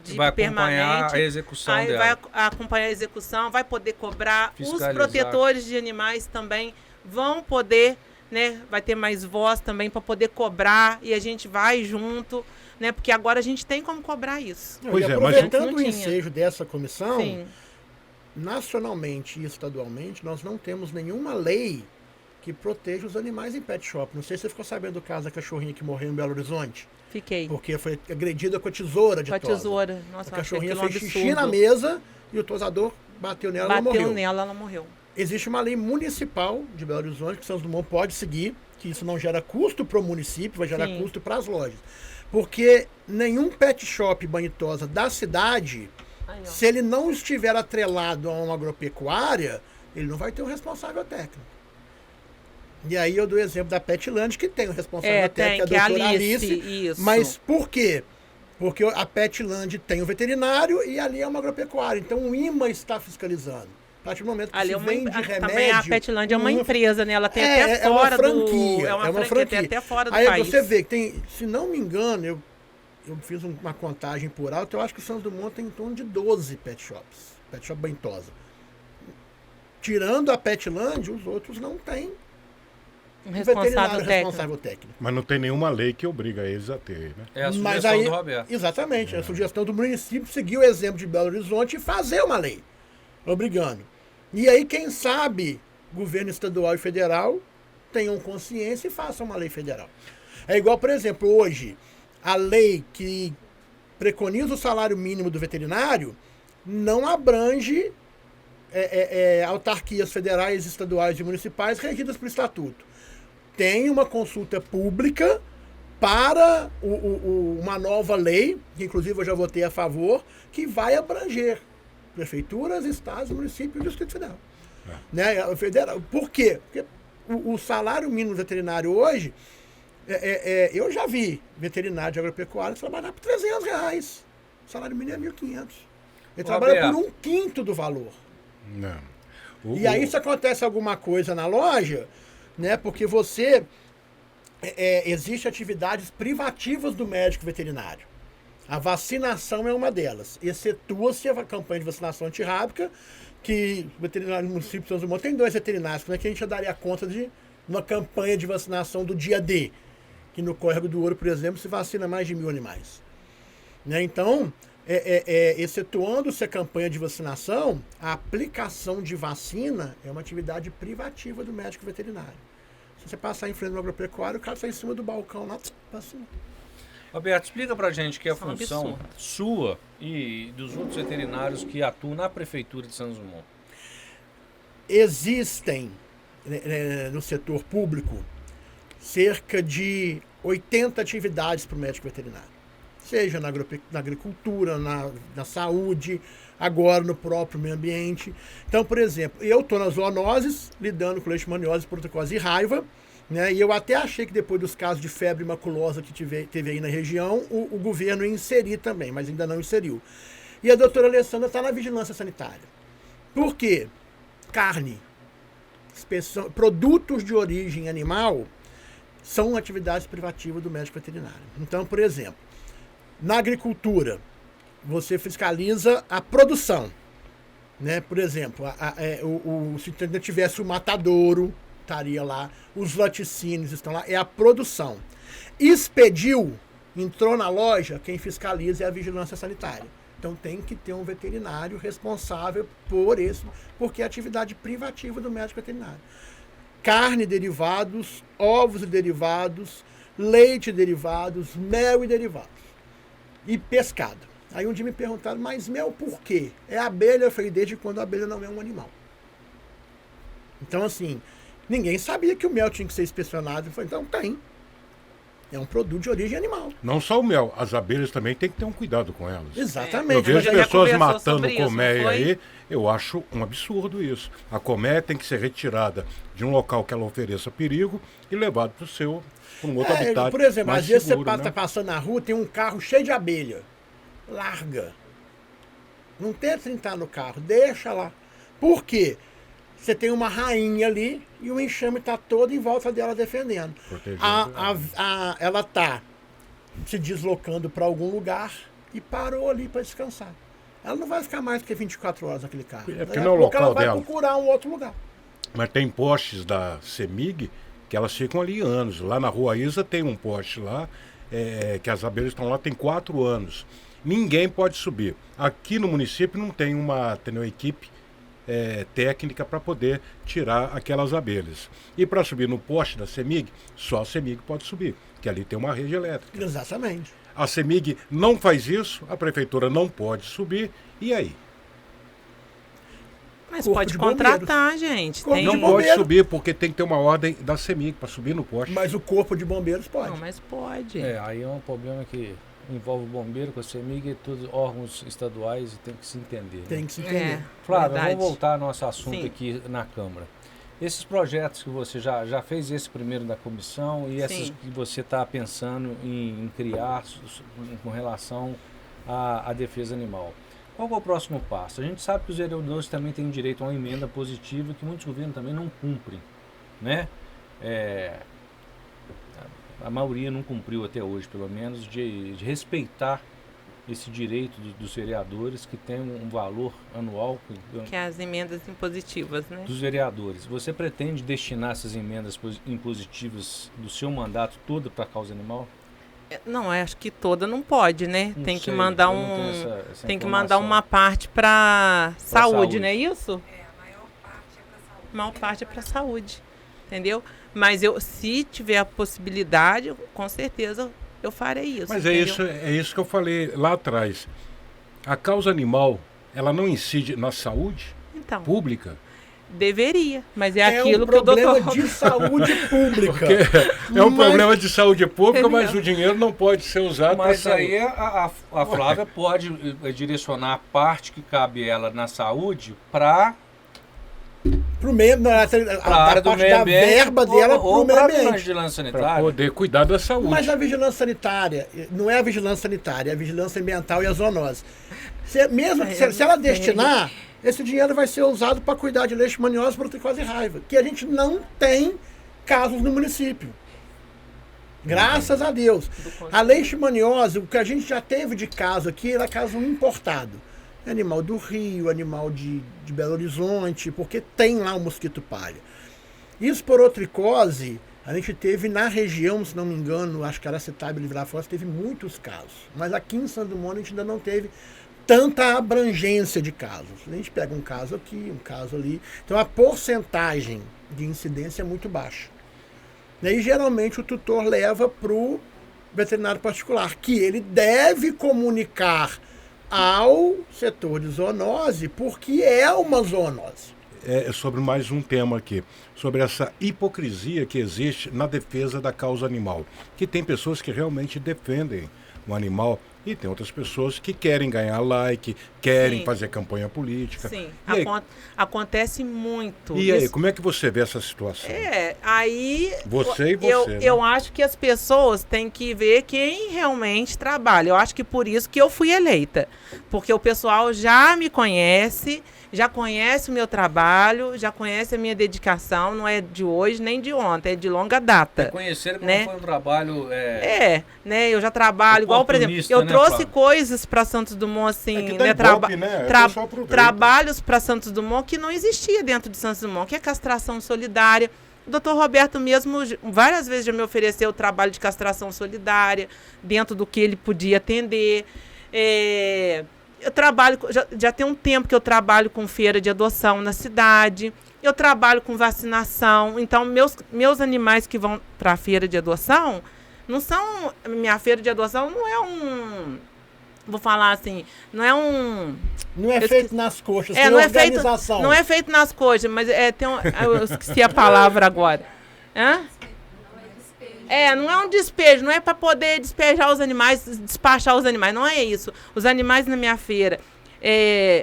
de
vai acompanhar
permanente.
a execução
Aí
dela.
vai acompanhar a execução, vai poder cobrar. Os
Fiscalizar.
protetores de animais também vão poder, né? Vai ter mais voz também para poder cobrar e a gente vai junto, né? Porque agora a gente tem como cobrar isso.
Não,
Pois
e
é, mas-
aproveitando
Não
o
tinha.
ensejo dessa comissão,
Sim.
nacionalmente e estadualmente, nós não temos nenhuma lei que proteja os animais em pet shop. Não sei se você ficou sabendo do caso da cachorrinha que morreu em Belo Horizonte,
Fiquei.
porque foi agredida com a tesoura de
Com a
tosa.
tesoura. Nossa,
A
eu achei
cachorrinha
aquilo um
fez xixi
absurdo.
na mesa e o tosador bateu nela e ela
Bateu
morreu.
nela, ela morreu.
Existe uma lei municipal de Belo Horizonte que Santos Dumont pode seguir, que isso não gera custo para o município, vai gerar
Sim.
custo para as lojas. Porque nenhum pet shop banitosa da cidade,
Aí, ó.
se ele não estiver atrelado a uma agropecuária, ele não vai ter um responsável técnico. E aí eu dou o exemplo da Petland, que tem um responsável técnico,
que é a
doutora
Alice, isso.
Mas por quê? Porque a Petland tem um veterinário e ali é uma agropecuária. Então o IMA está fiscalizando. A partir do momento que
Ali
se
é uma,
vende remédio...
também a Petland é uma empresa, né? Ela tem
É,
até
é uma
fora
franquia,
do...
é uma
franquia,
franquia.
tem até fora do
Aí
país.
você vê que tem, se não me engano, eu fiz uma contagem por alto, eu acho que o Santos Dumont tem em torno de 12 pet shops. Pet shop banitosa. Tirando a Petland, os outros não têm
Um
um
responsável
veterinário
técnico.
responsável técnico.
Mas não tem nenhuma lei que obriga eles a ter, né?
É a
Mas
sugestão
aí,
do Roberto.
exatamente, a sugestão do município seguir o exemplo de Belo Horizonte e fazer uma lei, obrigando. E aí, quem sabe, governo estadual e federal tenham consciência e façam uma lei federal. É igual, por exemplo, hoje, a lei que preconiza o salário mínimo do veterinário não abrange autarquias federais, estaduais e municipais regidas por estatuto. Tem uma consulta pública para uma nova lei, que inclusive eu já votei a favor, que vai abranger prefeituras, estados, municípios e o Distrito Federal. Né? Federal. Por quê? Porque o salário mínimo veterinário hoje, eu já vi veterinário de agropecuária trabalhar por R$300. O salário mínimo é 1.500. Ele trabalha por 1/5 do valor.
Não.
E aí, se acontece alguma coisa na loja, né? Porque você... Existem atividades privativas do médico veterinário. A vacinação é uma delas. Excetua-se a campanha de vacinação antirrábica, que o veterinário do município de Santos Dumont tem 2 veterinários, como é que a gente já daria conta de uma campanha de vacinação do dia D, que no Córrego do Ouro, por exemplo, se vacina mais de 1.000 animais. Né? Então, excetuando-se a campanha de vacinação, a aplicação de vacina é uma atividade privativa do médico veterinário. Se você passar em frente ao agropecuário, o cara está em cima do balcão lá, vacina.
Roberto, explica pra gente que é a
Isso é um
função
absurdo.
sua e dos outros veterinários que atuam na Prefeitura de Santos Dumont.
Existem, no setor público, cerca de 80 atividades para o médico veterinário. Seja na agricultura, na saúde, agora no próprio meio ambiente. Então, por exemplo, eu estou nas zoonoses, lidando com leishmaniose, protocolose e raiva, né? E eu até achei que depois dos casos de febre maculosa que teve aí na região, o governo ia inserir também, mas ainda não inseriu. E a doutora Alessandra está na vigilância sanitária. Por quê? Carne, produtos de origem animal são atividades privativas do médico veterinário. Então, por exemplo, na agricultura, você fiscaliza a produção. Né? Por exemplo, se ainda tivesse o matadouro, estaria lá, os laticínios estão lá, é a produção. Expediu, entrou na loja, quem fiscaliza é a vigilância sanitária. Então tem que ter um veterinário responsável por isso, porque é atividade privativa do médico veterinário. Carne e derivados, ovos e derivados, leite e derivados, mel e derivados. E pescado. Aí um dia me perguntaram, mas mel por quê? É abelha? Eu falei, desde quando a abelha não é um animal. Então, assim, ninguém sabia que o mel tinha que ser inspecionado. Eu falei, então tem. É um produto de origem animal.
Não só o mel, as abelhas também tem que ter um cuidado com elas. Eu
Exatamente.
vejo
já
pessoas
conversou
matando
sobre isso,
colmeia
não foi?
aí, eu acho um absurdo isso. A colmeia tem que ser retirada de um local que ela ofereça perigo e levada para um outro habitat.
Por exemplo,
mais
às vezes
seguro,
você
né?
está passando na rua, tem um carro cheio de abelha. Larga. Não tenta entrar no carro, deixa lá. Por quê? Você tem uma rainha ali e o enxame está todo em volta dela defendendo.
Protegendo
Ela está se deslocando para algum lugar e parou ali para descansar. Ela não vai ficar mais do que 24 horas naquele carro.
É porque
Daqui
não é
a
o
pouco
local
ela vai
dela.
procurar um outro lugar.
Mas tem postes da CEMIG que elas ficam ali anos. Lá na Rua Isa tem um poste lá, que as abelhas estão lá tem 4 anos. Ninguém pode subir. Aqui no município não tem uma equipe técnica para poder tirar aquelas abelhas. E para subir no poste da CEMIG, só a CEMIG pode subir, que ali tem uma rede elétrica.
Exatamente.
A CEMIG não faz isso, a prefeitura não pode subir, e aí?
Mas
Corpo
pode
de
contratar, gente.
Corpo
Tem...
de
Não pode
bombeiro.
subir porque tem que ter uma ordem da CEMIG para subir no poste.
Mas o corpo de bombeiros pode.
Não, mas pode.
Aí é um problema que envolve o bombeiro com a CEMIG e todos os órgãos estaduais e tem que se entender.
Tem que se entender.
Flávio,
verdade.
vamos voltar ao nosso assunto
Sim.
aqui na Câmara. Esses projetos que você já fez esse primeiro da comissão e esses
Sim.
que você está pensando em criar com relação à defesa animal. Qual que é o próximo passo? A gente sabe que os vereadores também têm direito a uma emenda positiva que muitos governos também não cumprem, né? A maioria não cumpriu até hoje, pelo menos, de respeitar esse direito dos vereadores que tem um valor anual
Que é as emendas impositivas, né?
dos vereadores. Você pretende destinar essas emendas impositivas do seu mandato toda para a causa animal?
Não, acho que toda não pode, né?
Não
Tem que
sei,
mandar
eu não tenho essa
tem que
informação.
mandar uma parte para saúde,
saúde.
não é isso?
A maior parte é para saúde.
A maior parte é para saúde, entendeu? Mas se tiver a possibilidade, com certeza eu farei isso.
Mas
entendeu?
é isso que eu falei lá atrás. A causa animal, ela não incide na saúde
Então,
pública?
deveria, mas é
É
aquilo
um
que o
problema
doutor...
de saúde pública.
É um
Mas-
problema de saúde pública, mas
Entendeu?
o dinheiro não pode ser usado para
Mas
saúde.
aí a Flávia pode direcionar a parte que cabe ela na saúde para
Pro meio,
a área do
parte
meio
da
ambiente
verba dela
ou
pro meio
para a
ambiente.
vigilância
Para
sanitária.
poder cuidar da saúde.
Mas a vigilância sanitária, não é a vigilância sanitária, é a vigilância ambiental e a zoonose. Mesmo que se ela destinar, esse dinheiro vai ser usado para cuidar de leishmaniose, protocolose e raiva, que a gente não tem casos no município. Graças a Deus. A leishmaniose, o que a gente já teve de caso aqui, era caso importado. Animal do Rio, animal de Belo Horizonte, porque tem lá o mosquito palha. Esporotricose, a gente teve na região, se não me engano, acho que Aracetaba e Livrafoz, teve muitos casos. Mas aqui em Santo Dumont a gente ainda não teve tanta abrangência de casos. A gente pega um caso aqui, um caso ali. Então a porcentagem de incidência é muito baixa. E aí, geralmente o tutor leva para o veterinário particular, que ele deve comunicar ao setor de zoonose, porque é uma zoonose.
É sobre mais um tema aqui, sobre essa hipocrisia que existe na defesa da causa animal. Que tem pessoas que realmente defendem o animal e tem outras pessoas que querem ganhar like, querem
Sim.
fazer campanha política.
Sim,
E aí,
acontece muito.
e aí,
Isso-
como é que você vê essa situação?
Aí
Você e você,
eu,
né?
eu acho que as pessoas têm que ver quem realmente trabalha. Eu acho que por isso que eu fui eleita. Porque o pessoal já me conhece, já conhece o meu trabalho, já conhece a minha dedicação, não é de hoje nem de ontem, é de longa data.
Conheceram que
né?
não foi um trabalho...
Né? Eu já trabalho, igual, por exemplo,
Oportunista,
eu
né,
trouxe
Flávia?
coisas para Santos Dumont, assim,
É que dá
né?
ibope, né? O pessoal aproveita.
Trabalhos para Santos Dumont que não existia dentro de Santos Dumont, que é castração solidária. O doutor Roberto mesmo várias vezes já me ofereceu o trabalho de castração solidária, dentro do que ele podia atender. Eu trabalho, já tem um tempo que eu trabalho com feira de adoção na cidade, eu trabalho com vacinação, então meus animais que vão para a feira de adoção, não são, minha feira de adoção não é vou falar assim, não é um...
Não é
Eu
feito
esqueci.
nas coxas, tem
não é feito,
organização.
não é feito nas coxas, mas eu esqueci a palavra agora. Hã? Não é um despejo, não é para poder despejar os animais, despachar os animais, não é isso. Os animais na minha feira,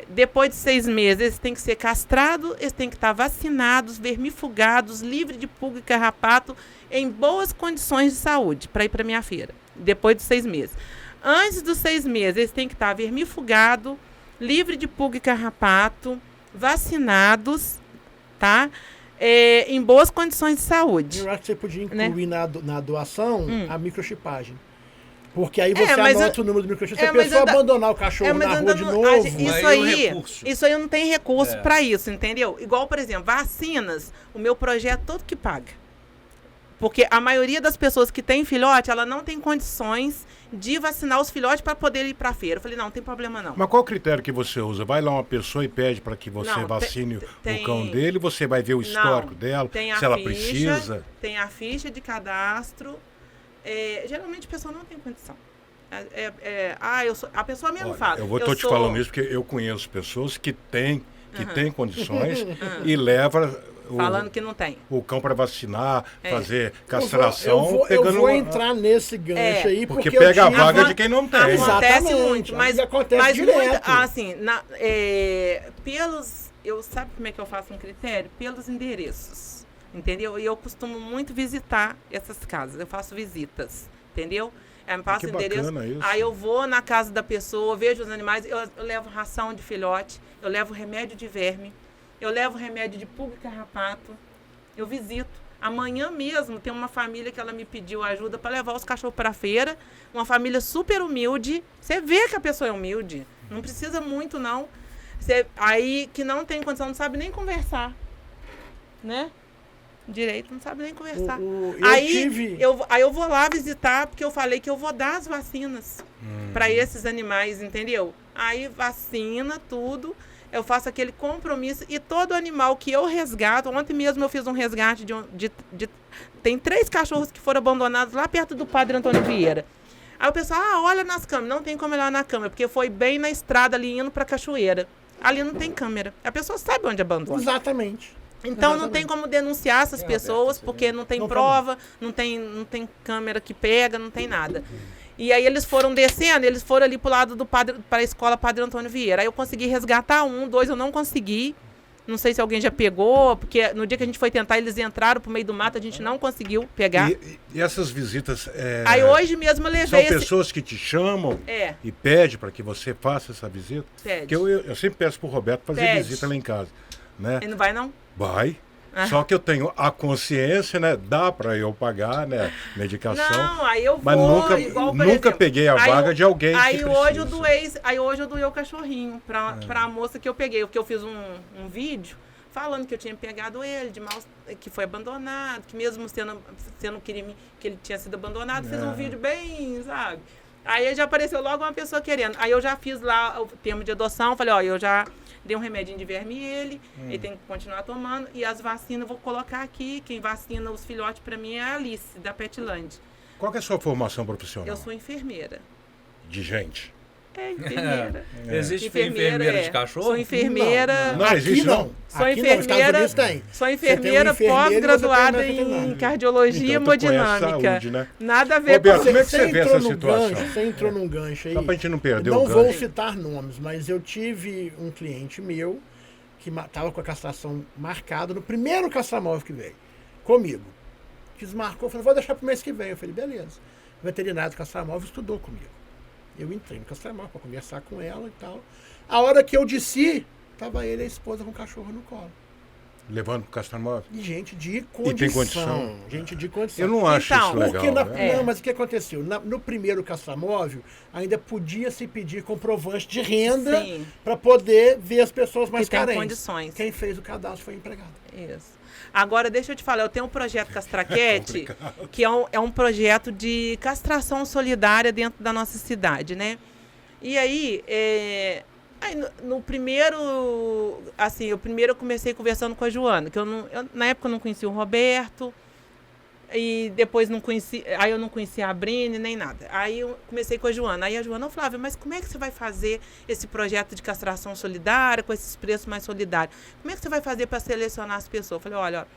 depois de 6 meses, eles têm que ser castrados, eles têm que estar vacinados, vermifugados, livres de pulga e carrapato, em boas condições de saúde, para ir para minha feira, depois de 6 meses. Antes dos 6 meses, eles têm que estar vermifugados, livre de pulga e carrapato, vacinados, tá? Em boas condições de saúde.
Eu acho que você podia
Né?
incluir na doação a microchipagem. Porque aí você
mas
anota o número do microchip. Se a
mas
pessoa
ainda-
abandonar o cachorro
mas
na
ainda
rua de
não-
novo...
isso aí não tem recurso para isso, entendeu? Igual, por exemplo, vacinas, o meu projeto todo que paga. Porque a maioria das pessoas que tem filhote, ela não tem condições de vacinar os filhotes para poder ir para a feira. Eu falei, não tem problema não.
Mas qual o critério que você usa? Vai lá uma pessoa e pede para que você
Não,
vacine
tem-
o cão dele, você vai ver o histórico dela,
tem a
se ela
ficha,
precisa.
Tem a ficha de cadastro. Geralmente a pessoa não tem condição. A pessoa mesmo
Olha,
fala.
eu estou te falando isso porque eu conheço pessoas que têm condições e levam
Falando que não tem.
o cão para vacinar, fazer
Eu
castração,
vou
pegando
eu vou entrar nesse gancho aí,
porque
eu
pega a
tive-
vaga de quem não tem.
Acontece
Exatamente,
muito, mas
acontece direto.
assim, sabe como é que eu faço um critério? Pelos endereços, entendeu? E eu costumo muito visitar essas casas, eu faço visitas, entendeu? Me passa o
Que
endereço,
bacana isso.
aí eu vou na casa da pessoa, vejo os animais, eu levo ração de filhote, eu levo remédio de verme, eu levo remédio de pulga e carrapato, eu visito. Amanhã mesmo tem uma família que ela me pediu ajuda para levar os cachorros para a feira, uma família super humilde. Você vê que a pessoa é humilde, não precisa muito não. Aí que não tem condição, não sabe nem conversar, né? Direito, não sabe nem conversar. Aí eu vou lá visitar, porque eu falei que eu vou dar as vacinas para esses animais, entendeu? Aí vacina tudo, eu faço aquele compromisso e todo animal que eu resgato, ontem mesmo eu fiz um resgate tem 3 cachorros que foram abandonados lá perto do Padre Antônio Vieira. Aí o pessoal, olha nas câmeras, não tem como olhar na câmera, porque foi bem na estrada ali indo pra cachoeira. Ali não tem câmera. A pessoa sabe onde abandona.
Exatamente.
Então não tem como denunciar essas pessoas, porque não tem prova, não tem câmera que pega, não tem nada. E aí eles foram descendo, eles foram ali pro lado para a escola Padre Antônio Vieira. Aí eu consegui resgatar 1, 2 eu não consegui. Não sei se alguém já pegou, porque no dia que a gente foi tentar, eles entraram pro meio do mato, a gente não conseguiu pegar.
E essas visitas
Aí hoje mesmo eu
são
levei
pessoas que te chamam
É.
e pedem para que você faça essa visita?
Pede.
Porque eu sempre peço pro Roberto fazer
Pede.
visita lá em casa, né?
Ele não vai não?
Vai. Só que eu tenho a consciência, né? Dá para eu pagar, né? Medicação.
Não, aí eu vou,
mas nunca,
igual, por
nunca
exemplo,
peguei a
aí
vaga de alguém
aí
que
hoje
precisa.
eu doei o cachorrinho pra a moça que eu peguei, porque eu fiz um vídeo falando que eu tinha pegado ele, que foi abandonado, que mesmo sendo crime que ele tinha sido abandonado, fiz um vídeo bem, sabe? Aí já apareceu logo uma pessoa querendo. Aí eu já fiz lá o termo de adoção, falei, eu já dei um remedinho de verme ele tem que continuar tomando. E as vacinas eu vou colocar aqui. Quem vacina os filhotes para mim é a Alice, da Petland.
Qual que é a sua formação profissional?
Eu sou enfermeira.
De gente.
Enfermeira.
Existe enfermeira de cachorro?
Sou enfermeira.
Não
Aqui
existe,
não.
Sou
Aqui não, nos Estados
enfermeira.
Unidos tem.
Sou
Você tem um
enfermeira
enfermeiro e
pós-graduada
você tem um
em
veterinário.
cardiologia
Então, tu conhece
hemodinâmica.
saúde, né?
Nada a ver
Roberto,
com
como é que você vê
entrou
essa
num
situação?
gancho, você entrou num gancho aí.
Só pra gente não perder
Não
o
vou
gancho.
citar nomes, mas eu tive um cliente meu que estava com a castração marcada no primeiro castramóvel que veio, comigo. Desmarcou, falou, vou deixar pro mês que vem. Eu falei, beleza. O veterinário do castramóvel estudou comigo. Eu entrei no castramóvel para conversar com ela e tal. A hora que eu desci, tava ele e a esposa com o cachorro no colo.
Levando pro castramóvel?
E gente de
tem
condição.
condição?
Gente de condição.
Eu não acho
Então,
isso legal.
Porque
né?
não, mas o que aconteceu? No primeiro castramóvel, ainda podia se pedir comprovante de renda
Sim.
para poder ver as pessoas mais
Que tem
carentes.
condições.
Quem fez o cadastro foi empregado.
Isso. Agora, deixa eu te falar, eu tenho um projeto Castraquete, que é um projeto de castração solidária dentro da nossa cidade, né? E aí, no primeiro, assim, eu comecei conversando com a Joana, que na época eu não conhecia o Roberto, E depois não conheci, aí eu não conhecia a Brine nem nada. Aí eu comecei com a Joana. Aí a Joana, Flávia, mas como é que você vai fazer esse projeto de castração solidária, com esses preços mais solidários? Como é que você vai fazer para selecionar as pessoas? Eu falei, olha,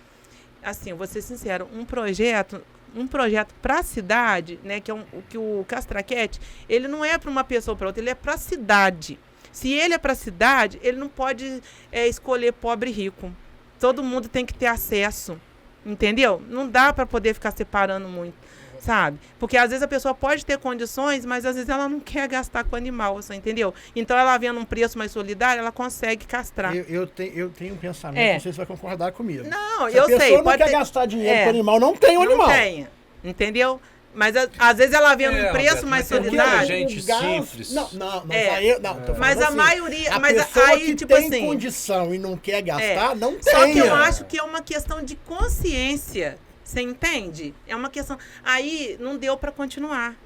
assim, vou ser sincero, um projeto para a cidade, né, que é que o Castraquete, ele não é para uma pessoa ou para outra, ele é para a cidade. Se ele é para a cidade, ele não pode escolher pobre e rico. Todo mundo tem que ter acesso. Entendeu? Não dá para poder ficar separando muito, sabe? Porque às vezes a pessoa pode ter condições, mas às vezes ela não quer gastar com animal, você entendeu? Então ela vendo um preço mais solidário, ela consegue castrar.
Eu tenho um pensamento, não sei se você vai concordar comigo.
Não,
se
eu
a pessoa
sei.
não
Pode
quer
ter...
gastar dinheiro com animal, não tem o
não
animal.
Tenha, entendeu? Mas às vezes ela vendo um preço
Roberto,
mais
mas tem
solidário.
muita gente simples.
Não, tô falando
mas a
assim,
maioria.
a
Mas
pessoa
aí,
que
tipo
tem
assim.
condição e não quer gastar, não tem.
Só que eu acho que é uma questão de consciência. Você entende? É uma questão. Aí não deu para continuar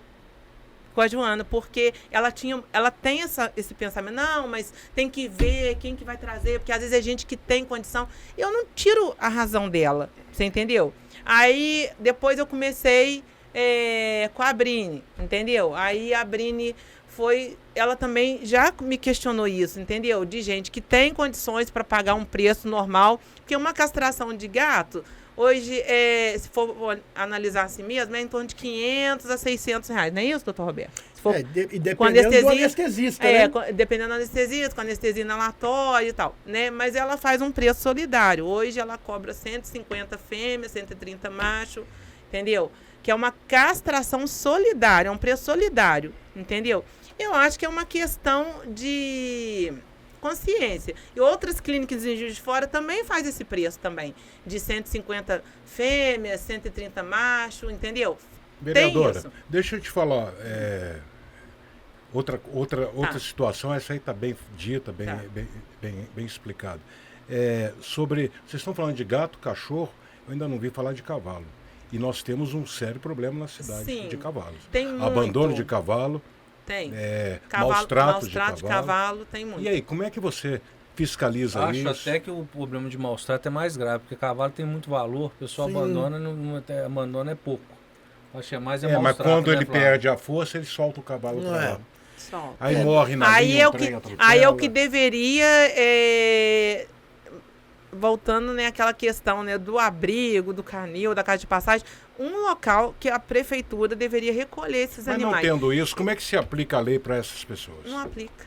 com a Joana, porque ela tem esse pensamento, não, mas tem que ver quem que vai trazer, porque às vezes é gente que tem condição. Eu não tiro a razão dela, você entendeu? Aí depois eu comecei com a Brine, entendeu? Aí a Brine ela também já me questionou isso, entendeu? De gente que tem condições para pagar um preço normal, porque uma castração de gato, hoje, se for analisar assim mesmo, é em torno de 500 a 600 reais, não é isso, doutor Roberto? Se for,
e dependendo do anestesista, né?
Dependendo do anestesista, com anestesia inalatória e tal, né? Mas ela faz um preço solidário. Hoje ela cobra 150 fêmea, 130 macho, entendeu? Que é uma castração solidária, é um preço solidário, entendeu? Eu acho que é uma questão de consciência. E outras clínicas em Juiz de Fora também faz esse preço também, de 150 fêmeas, 130 macho, entendeu?
Vereadora, deixa eu te falar, outra situação, essa aí está bem dita, bem explicada. Sobre, vocês estão falando de gato, cachorro, eu ainda não vi falar de cavalo. E nós temos um sério problema na cidade de cavalos.
Tem muito.
Abandono de cavalo.
Tem.
Maus tratos
de cavalo, tem muito.
E aí, como é que você fiscaliza isso?
Acho até que o problema de maus tratos é mais grave, porque cavalo tem muito valor, o pessoal abandona é pouco. Acho que é mais maus
mas
tratos,
quando
né,
ele
Flávio?
perde a força, ele solta o cavalo para lá.
Solta.
Aí morre na
aí
linha,
é o que deveria... voltando, né, àquela questão, né, do abrigo, do canil, da casa de passagem, um local que a prefeitura deveria recolher esses animais.
Mas não tendo isso, como é que se aplica a lei para essas pessoas?
Não aplica.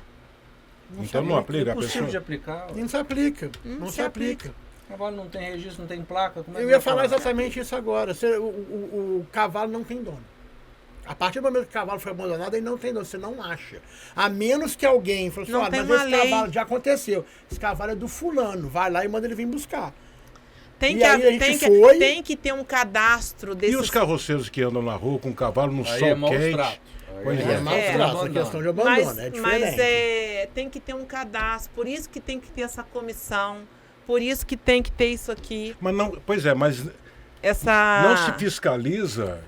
Então não aplica
É
a
impossível
pessoa?
de aplicar.
Não se aplica. Não se aplica.
O cavalo não tem registro, não tem placa. Como é
Eu
que
ia
vai
falar exatamente isso agora. O cavalo não tem dono. A partir do momento que o cavalo foi abandonado, ele não tem dono, você não acha. A menos que alguém falou assim,
Não
olha,
tem
mas
uma
esse
lei.
cavalo já aconteceu. Esse cavalo é do fulano, vai lá e manda ele vir buscar.
Tem
E
que,
aí a gente
tem, que,
foi-
tem que ter um cadastro
E
desses...
os carroceiros que andam na rua com o cavalo no
Aí
sol
é maus
quente?
tratos.
Pois
É, maus tratos, a
abandono.
questão de abandono, é diferente.
tem que ter um cadastro, por isso que tem que ter essa comissão, por isso que tem que ter isso aqui,
Mas não, pois é, mas
essa...
não se fiscaliza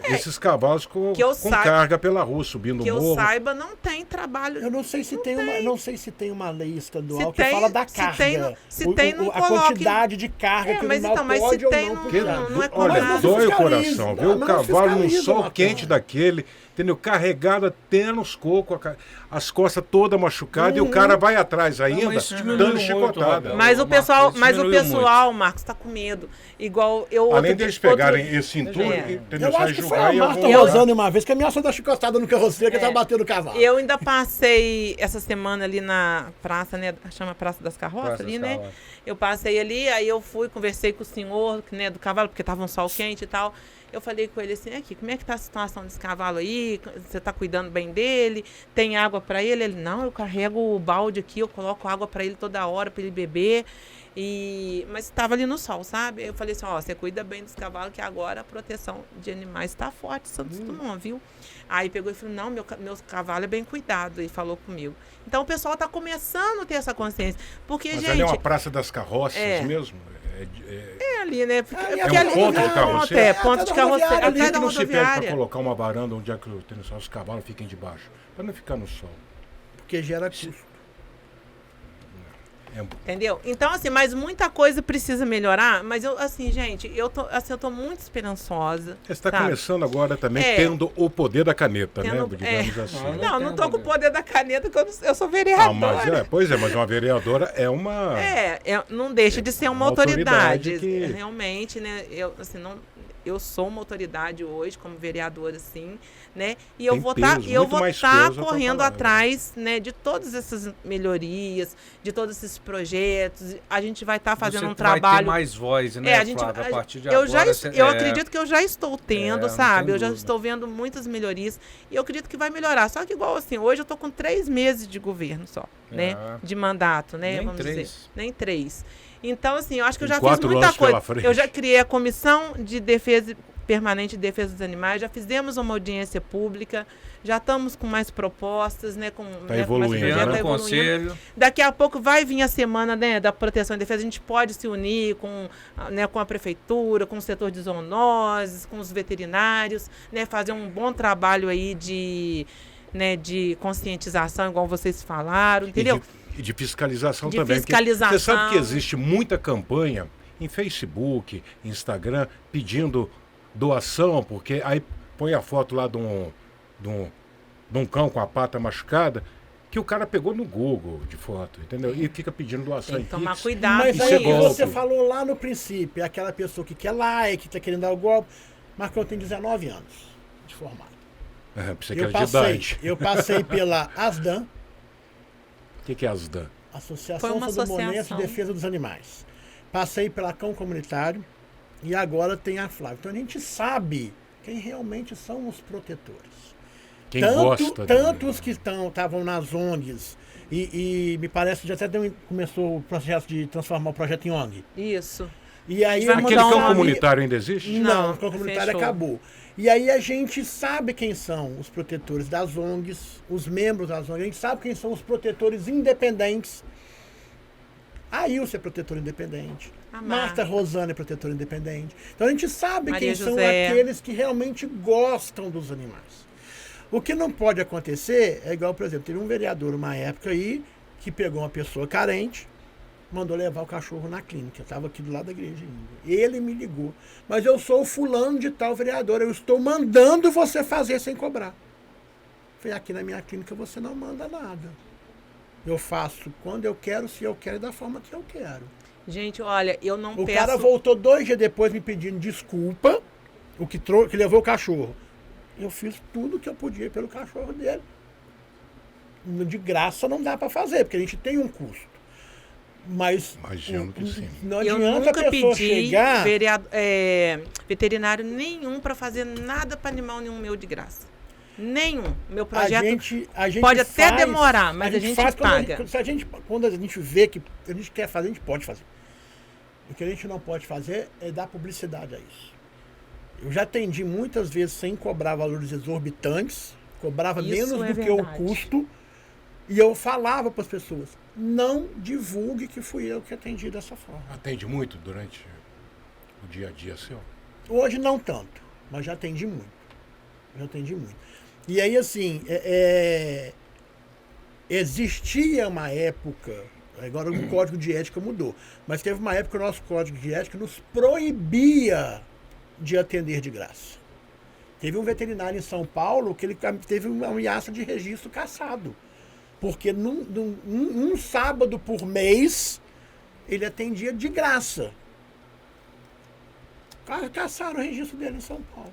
esses cavalos com
Que eu
carga pela rua, subindo
que
o
eu
morro.
saiba, não tem trabalho.
Eu não sei se tem uma lei estadual
Se
que
tem-
fala da
se
carga.
tem, não- se tem, não
a
coloque.
quantidade de carga que o
mas
animal
então, mas se
pode ou
tem,
não
não-
Porque,
puxar.
não é
olha,
cobrado.
dói o
fiscaliza,
coração, ver
não,
o
não
cavalo num
fiscaliza,
sol
Marcão.
quente daquele, entendeu? Carregado até nos cocos, as costas todas machucadas, e o cara vai atrás ainda,
mas isso diminui
dando
muito,
chicotada.
Roberto.
Mas o pessoal,
Marcos, diminuiu
Marcos, tá com medo. Igual eu...
Além deles pegarem esse
É.
entulho, entendeu?
Eu
Sai
acho que foi
julgar
a
e
Marta
eu vou-
Rosane uma vez que ameaçou dar chicotada no carroceiro que tava batendo o cavalo.
Eu ainda passei essa semana ali na praça, né? Chama Praça das Carroças
Praça
ali,
das
né?
Carroças.
Eu passei ali, aí eu fui, conversei com o senhor, né, do cavalo, porque tava um sol quente e tal. Eu falei com ele assim, aqui, como é que tá a situação desse cavalo aí? Você tá cuidando bem dele? Tem água para ele? Ele, não, eu carrego o balde aqui, eu coloco água para ele toda hora, para ele beber. Mas estava ali no sol, sabe? Eu falei assim, ó, você cuida bem dos cavalos, que agora a proteção de animais está forte, Santos Dumont, viu? Aí pegou e falou, não, meu cavalo é bem cuidado, e falou comigo. Então o pessoal está começando a ter essa consciência. Porque,
Mas
gente...
ali é uma praça das carroças mesmo?
É ali, né? Porque,
É
porque
um
ali
ponto de carroceiro?
É, ponto de carroceiro.
Ali
Por que
Atrás
que
da
não se pede para
rodoviária.
colocar uma varanda onde é que os cavalos fiquem debaixo? Para não ficar no sol.
Porque gera custo.
Entendeu? Então, assim, mas muita coisa precisa melhorar, mas eu, assim, gente, eu tô muito esperançosa.
Você está
sabe?
começando agora também tendo o poder da caneta, né? Digamos assim.
Não tô com o poder da caneta, porque eu sou vereadora.
Mas uma vereadora é uma...
não deixa de ser uma
uma
autoridade.
autoridade que-
Realmente, né? Eu sou uma autoridade hoje, como vereadora, assim, né? E eu
Tem
vou
peso, muito
estar
mais peso a tua
correndo
palavra.
atrás, né, de todas essas melhorias, de todos esses projetos. A gente vai estar fazendo
Você
um
vai
trabalho.
ter mais voz, né, Flávia? A partir de agora...
Eu acredito que eu já estou tendo,
não
sabe?
tem
Eu já
dúvida.
estou vendo muitas melhorias e eu acredito que vai melhorar. Só que igual assim, hoje eu estou com 3 meses de governo só, né? De mandato, né?
Nem
Vamos
3.
dizer. Nem 3. Então, assim, eu acho que eu
Tem
já fiz
4
muita
anos pela
coisa.
frente.
Eu já criei a Comissão de Defesa Permanente de Defesa dos Animais, já fizemos uma audiência pública, já estamos com mais propostas, né?
evoluindo,
com mais projetos,
né?
tá
No
evoluindo.
conselho.
Daqui a pouco vai vir a semana, né, da proteção e defesa. A gente pode se unir com a prefeitura, com o setor de zoonoses, com os veterinários, né, fazer um bom trabalho aí de conscientização, igual vocês falaram, entendeu?
E de fiscalização
De
também. porque
fiscalização.
Você sabe que existe muita campanha em Facebook, Instagram, pedindo doação, porque aí põe a foto lá de um cão com a pata machucada, que o cara pegou no Google de foto, entendeu? E fica pedindo doação.
Tem que
em
tomar
Pix.
cuidado.
Mas
Isso
aí
é golpe.
você falou lá no princípio, é aquela pessoa que quer like, que tá querendo dar o golpe. Marcão tem 19 anos de formado.
Você quer de idade.
Eu passei pela ASDAN,
O que é ASDAN?
Foi
Associação
uma
Sandomonense de
associação.
Defesa dos Animais. Passei pela Cão Comunitário e agora tem a Flávia. Então a gente sabe quem realmente são os protetores.
Quem gosta
Tanto os que estavam nas ONGs e me parece que já até começou o processo de transformar o projeto em ONG.
Isso.
E aí
Vai
Aquele
mudar
cão
uma-
comunitário ainda existe?
Não,
Não,
o cão comunitário
fechou.
acabou. E aí a gente sabe quem são os protetores das ONGs, os membros das ONGs, a gente sabe quem são os protetores independentes. A Ilse é protetora independente.
A
Marta Rosana é protetora independente. Então a gente sabe
Maria
quem são
José.
aqueles que realmente gostam dos animais. O que não pode acontecer é igual, por exemplo, teve um vereador uma época aí que pegou uma pessoa carente, mandou levar o cachorro na clínica. Eu estava aqui do lado da igreja ainda. Ele me ligou. Mas eu sou o fulano de tal vereador. Eu estou mandando você fazer sem cobrar. Falei, aqui na minha clínica você não manda nada. Eu faço quando eu quero, se eu quero e da forma que eu quero.
Gente, olha, eu não
O
peço...
cara voltou 2 dias depois me pedindo desculpa, que levou o cachorro. Eu fiz tudo que eu podia pelo cachorro dele. De graça não dá para fazer, porque a gente tem um custo. Mas
Imagino que sim.
não
Eu
adianta a
nunca
pessoa
pedi
chegar...
veterinário nenhum para fazer nada para animal nenhum meu de graça. Nenhum. Meu
A
projeto
gente
pode até
faz-
demorar, mas a gente
faz
paga.
Quando a gente vê que a gente quer fazer, a gente pode fazer. O que a gente não pode fazer é dar publicidade a isso. Eu já atendi muitas vezes sem cobrar valores exorbitantes, cobrava
Isso
menos
é
do que o
verdade.
custo, e eu falava para as pessoas, não divulgue que fui eu que atendi dessa forma.
Atende muito durante o dia a dia seu?
Hoje não tanto, mas já atendi muito. E aí, assim, existia uma época, agora o código de ética mudou, mas teve uma época que o nosso código de ética nos proibia de atender de graça. Teve um veterinário em São Paulo que ele teve uma ameaça de registro cassado, porque um sábado por mês ele atendia de graça. Caçaram o registro dele em São Paulo.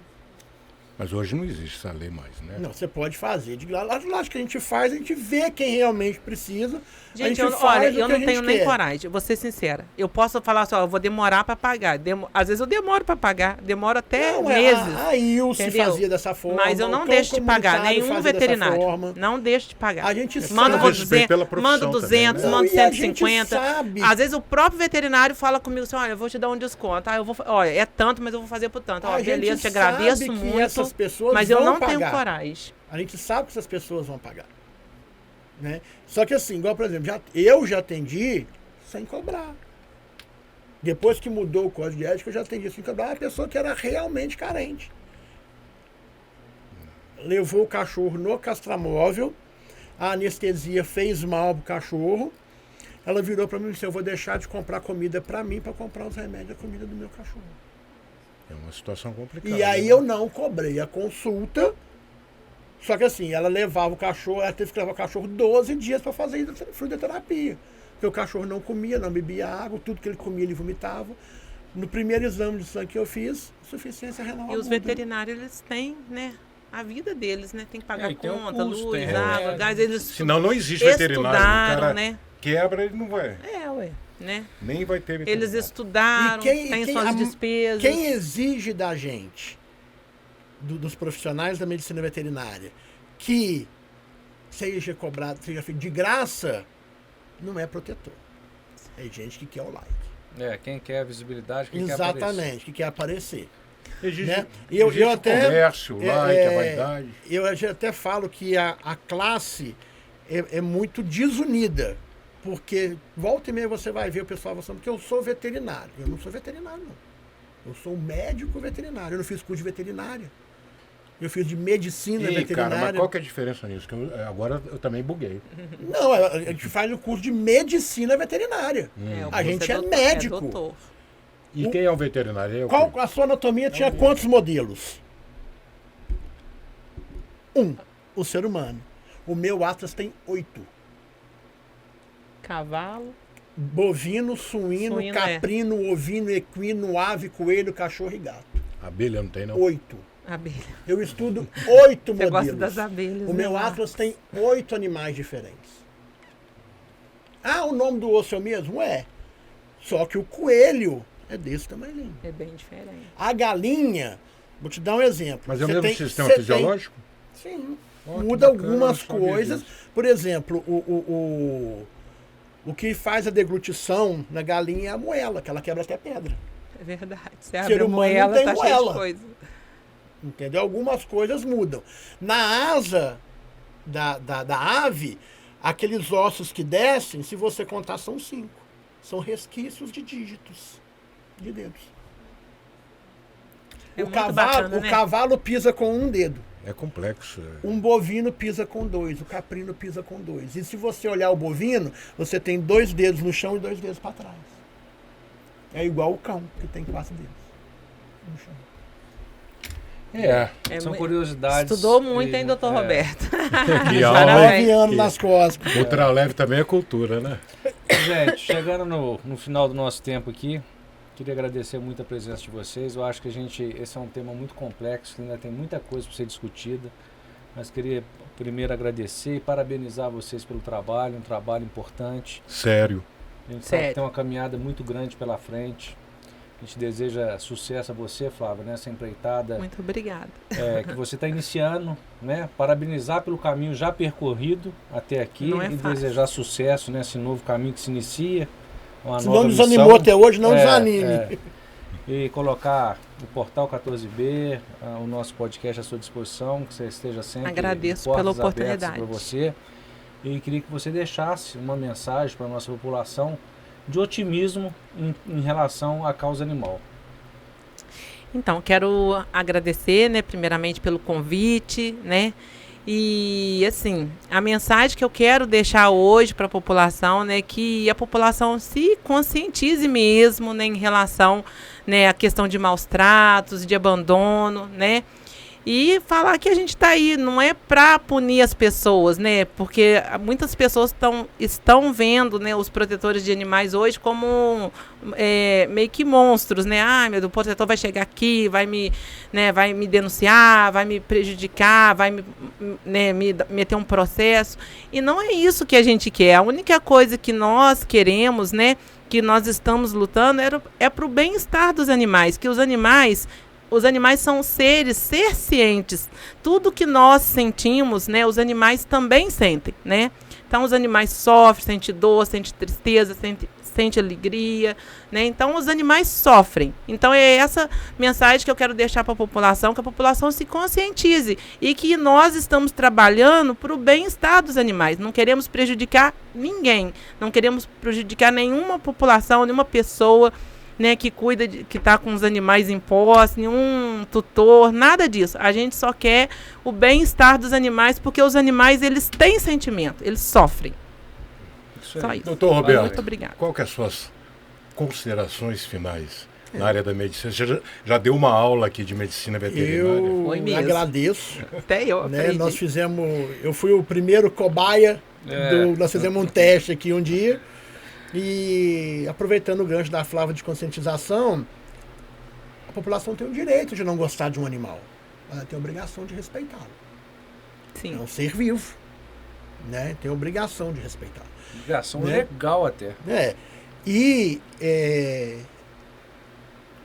Mas hoje não existe essa lei mais, né?
Não, você pode fazer. Lógico que a gente faz, a gente vê quem realmente precisa. a
Gente,
gente
eu
faz o que a
não
gente
tenho nem
quer.
coragem, vou ser sincera. Eu posso falar assim, ó, eu vou demorar para pagar. Às vezes eu demoro para pagar, demoro até
Não,
meses.
a Ilse
entendeu?
fazia dessa forma.
Mas eu
o
não
cão
deixo de pagar,
comunitário
nenhum
fazia dessa
veterinário.
forma.
Não deixo de pagar.
A gente
Mando
sabe.
Respeito pela profissão
mando 200,
também, né?
mando
Não, e a gente
150.
sabe.
Às vezes o próprio veterinário fala comigo assim, olha, eu vou te dar um desconto. Ah, olha, é tanto, mas eu vou fazer por tanto. Ó,
A gente
beleza, te
sabe
agradeço
que
muito,
essas pessoas
mas eu
vão
não tenho
pagar.
coragem.
A gente sabe que essas pessoas vão pagar. Né? Só que assim, igual por exemplo, eu já atendi sem cobrar. Depois que mudou o código de ética, eu já atendi sem cobrar uma pessoa que era realmente carente. Levou o cachorro no castramóvel, a anestesia fez mal pro cachorro, ela virou para mim e disse, eu vou deixar de comprar comida para mim para comprar os remédios e a comida do meu cachorro.
É uma situação complicada.
E aí
né?
eu não cobrei a consulta, só que assim, ela levava o cachorro, ela teve que levar o cachorro 12 dias para fazer fluidoterapia. Porque o cachorro não comia, não bebia água, tudo que ele comia ele vomitava. No primeiro exame de sangue que eu fiz, insuficiência renal
E os
aguda.
veterinários, eles têm, né, a vida deles, né? Tem que pagar
e tem o
conta,
custo,
luz,
tem
água,
remédio.
gás. Eles
Senão não existe veterinário. O
estudaram,
cara
né?
quebra, ele não vai.
Ué, né?
Nem vai ter veterinário.
Eles estudaram, têm suas despesas.
Quem exige da gente, dos profissionais da medicina veterinária, que seja cobrado, seja feito de graça, não é protetor. É gente que quer o like.
Quem quer visibilidade, quem quer aparecer.
Exatamente, que quer aparecer.
Exige,
Né? E eu
exige
até-
o comércio, o like, a vaidade.
Eu até falo que a classe é muito desunida. Porque volta e meia você vai ver o pessoal falando que eu sou veterinário. Eu não sou veterinário, não. Eu sou médico veterinário. Eu não fiz curso de veterinária. Eu fiz de medicina
Ih,
veterinária.
cara, mas qual que é a diferença nisso? Que agora eu também buguei.
Não, a gente faz o curso de medicina veterinária.
O
A gente
curso
é
doutor-
médico.
doutor.
E quem é o veterinário? É o
Qual
quê?
a sua anatomia tinha quantos modelos? O ser humano. O meu Atlas tem 8.
Cavalo.
Bovino, suíno,
Suíno,
caprino, ovino, equino, ave, coelho, cachorro e gato.
Abelha não tem, não?
8.
Abelha.
Eu estudo 8
Você
modelos.
gosta das abelhas,
O
né,
meu
Marcos?
Atlas tem 8 animais diferentes. Ah, o nome do osso é o mesmo? É. Só que o coelho é desse tamanho.
É bem diferente.
A galinha, vou te dar um exemplo.
Mas é o
Você
mesmo
tem-
sistema
você
fisiológico?
Sim.
Ó, que
Muda
bacana,
algumas
não sabia
coisas.
disso.
Por exemplo, o que faz a deglutição na galinha é a moela, que ela quebra até pedra.
É verdade. Você
Ser
abre a
humano
moela,
não tem
tá cheio de
moela.
coisa.
Entendeu? Algumas coisas mudam. Na asa da ave, aqueles ossos que descem, se você contar, são 5. São resquícios de dígitos, de dedos.
É
o
muito
cavalo,
bacana,
o
né?
cavalo pisa com um dedo.
É complexo.
Um bovino pisa com 2, o caprino pisa com 2. E se você olhar o bovino, você tem 2 dedos no chão e 2 dedos para trás. É igual o cão, que tem 4 dedos no chão.
São
mu-
curiosidades.
Estudou muito, hein,
e-
doutor Roberto?
Que aula,
Parabéns.
9 anos nas costas.
Ultraleve também é cultura, né?
Gente, chegando no final do nosso tempo aqui, queria agradecer muito a presença de vocês. Eu acho que esse é um tema muito complexo, ainda tem muita coisa para ser discutida. Mas queria primeiro agradecer e parabenizar vocês pelo trabalho, um trabalho importante.
Sério.
A gente sabe
Sério.
que tem uma caminhada muito grande pela frente. A gente deseja sucesso a você, Flávia, nessa empreitada
Muito obrigada.
que você está iniciando, né? Parabenizar pelo caminho já percorrido até aqui
Não é
e
fácil.
desejar sucesso nesse novo caminho que se inicia. Uma
Se
nova
não
missão.
desanimou até hoje, não desanime.
E colocar o Portal 14B, o nosso podcast à sua disposição, que você esteja sempre
Agradeço
de portas
pela
abertas
oportunidade.
para você. E queria que você deixasse uma mensagem para a nossa população de otimismo em relação à causa animal.
Então, quero agradecer, né, primeiramente pelo convite, né? E, assim, a mensagem que eu quero deixar hoje para a população, né, que a população se conscientize mesmo, né, em relação, né, à questão de maus tratos, de abandono, né? E falar que a gente está aí, não é para punir as pessoas, né? Porque muitas pessoas estão vendo, né, os protetores de animais hoje como meio que monstros, né? Ah, meu Deus, o protetor vai chegar aqui, vai me denunciar, vai me prejudicar, vai me meter um processo. E não é isso que a gente quer. A única coisa que nós queremos, né, que nós estamos lutando é para o bem-estar dos animais, que os animais são seres cientes. Tudo que nós sentimos, né, os animais também sentem, né? Então, os animais sofrem, sentem dor, sentem tristeza, sentem alegria, né? Então, os animais sofrem. Então, é essa mensagem que eu quero deixar para a população, que a população se conscientize e que nós estamos trabalhando para o bem-estar dos animais. Não queremos prejudicar ninguém, não queremos prejudicar nenhuma população, nenhuma pessoa, né, que cuida, que está com os animais em posse, nenhum tutor, nada disso. A gente só quer o bem-estar dos animais, porque os animais, eles têm sentimento, eles sofrem.
Isso
Só
aí.
isso.
Doutor Roberto,
Muito obrigada.
qual que é as suas considerações finais na área da medicina? Você já deu uma aula aqui de medicina veterinária?
Eu
Foi mesmo.
agradeço.
Até eu
Né?
aprendi.
Nós fizemos, eu fui o primeiro cobaia, nós fizemos um teste aqui um dia, e aproveitando o gancho da Flávia de conscientização, a população tem o direito de não gostar de um animal, ela tem a obrigação de respeitá-lo. É
Sim.
um ser vivo, né? Tem a obrigação de respeitar.
Ligação
Né?
legal até.
E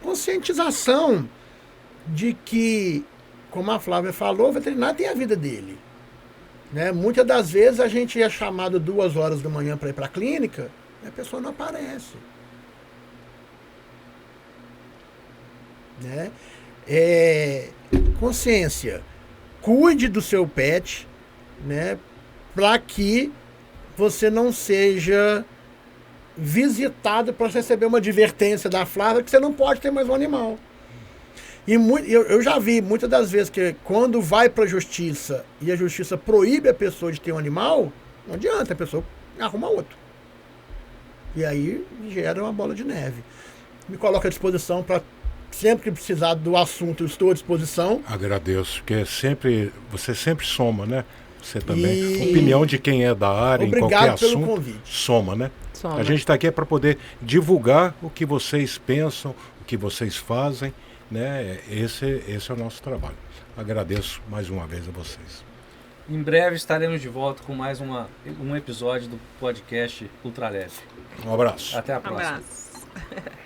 conscientização de que, como a Flávia falou, o veterinário tem a vida dele. Né? Muitas das vezes a gente é chamado 2 horas da manhã para ir para a clínica e a pessoa não aparece. Né? Consciência. Cuide do seu pet, né? Para que você não seja visitado para receber uma advertência da Flávia que você não pode ter mais um animal. E eu já vi muitas das vezes que quando vai para a justiça e a justiça proíbe a pessoa de ter um animal, não adianta, a pessoa arruma outro. E aí gera uma bola de neve. Me coloco à disposição para sempre que precisar do assunto, eu estou à disposição.
Agradeço, porque você sempre soma, né? Você também.
E-
Opinião de quem é da área, em
Obrigado
qualquer
pelo
assunto,
convite.
soma, né?
Soma.
A gente está aqui para poder divulgar o que vocês pensam, o que vocês fazem, né? Esse é o nosso trabalho. Agradeço mais uma vez a vocês.
Em breve estaremos de volta com mais um episódio do podcast Ultraleve.
Um abraço.
Até a
Um
próxima.
abraço.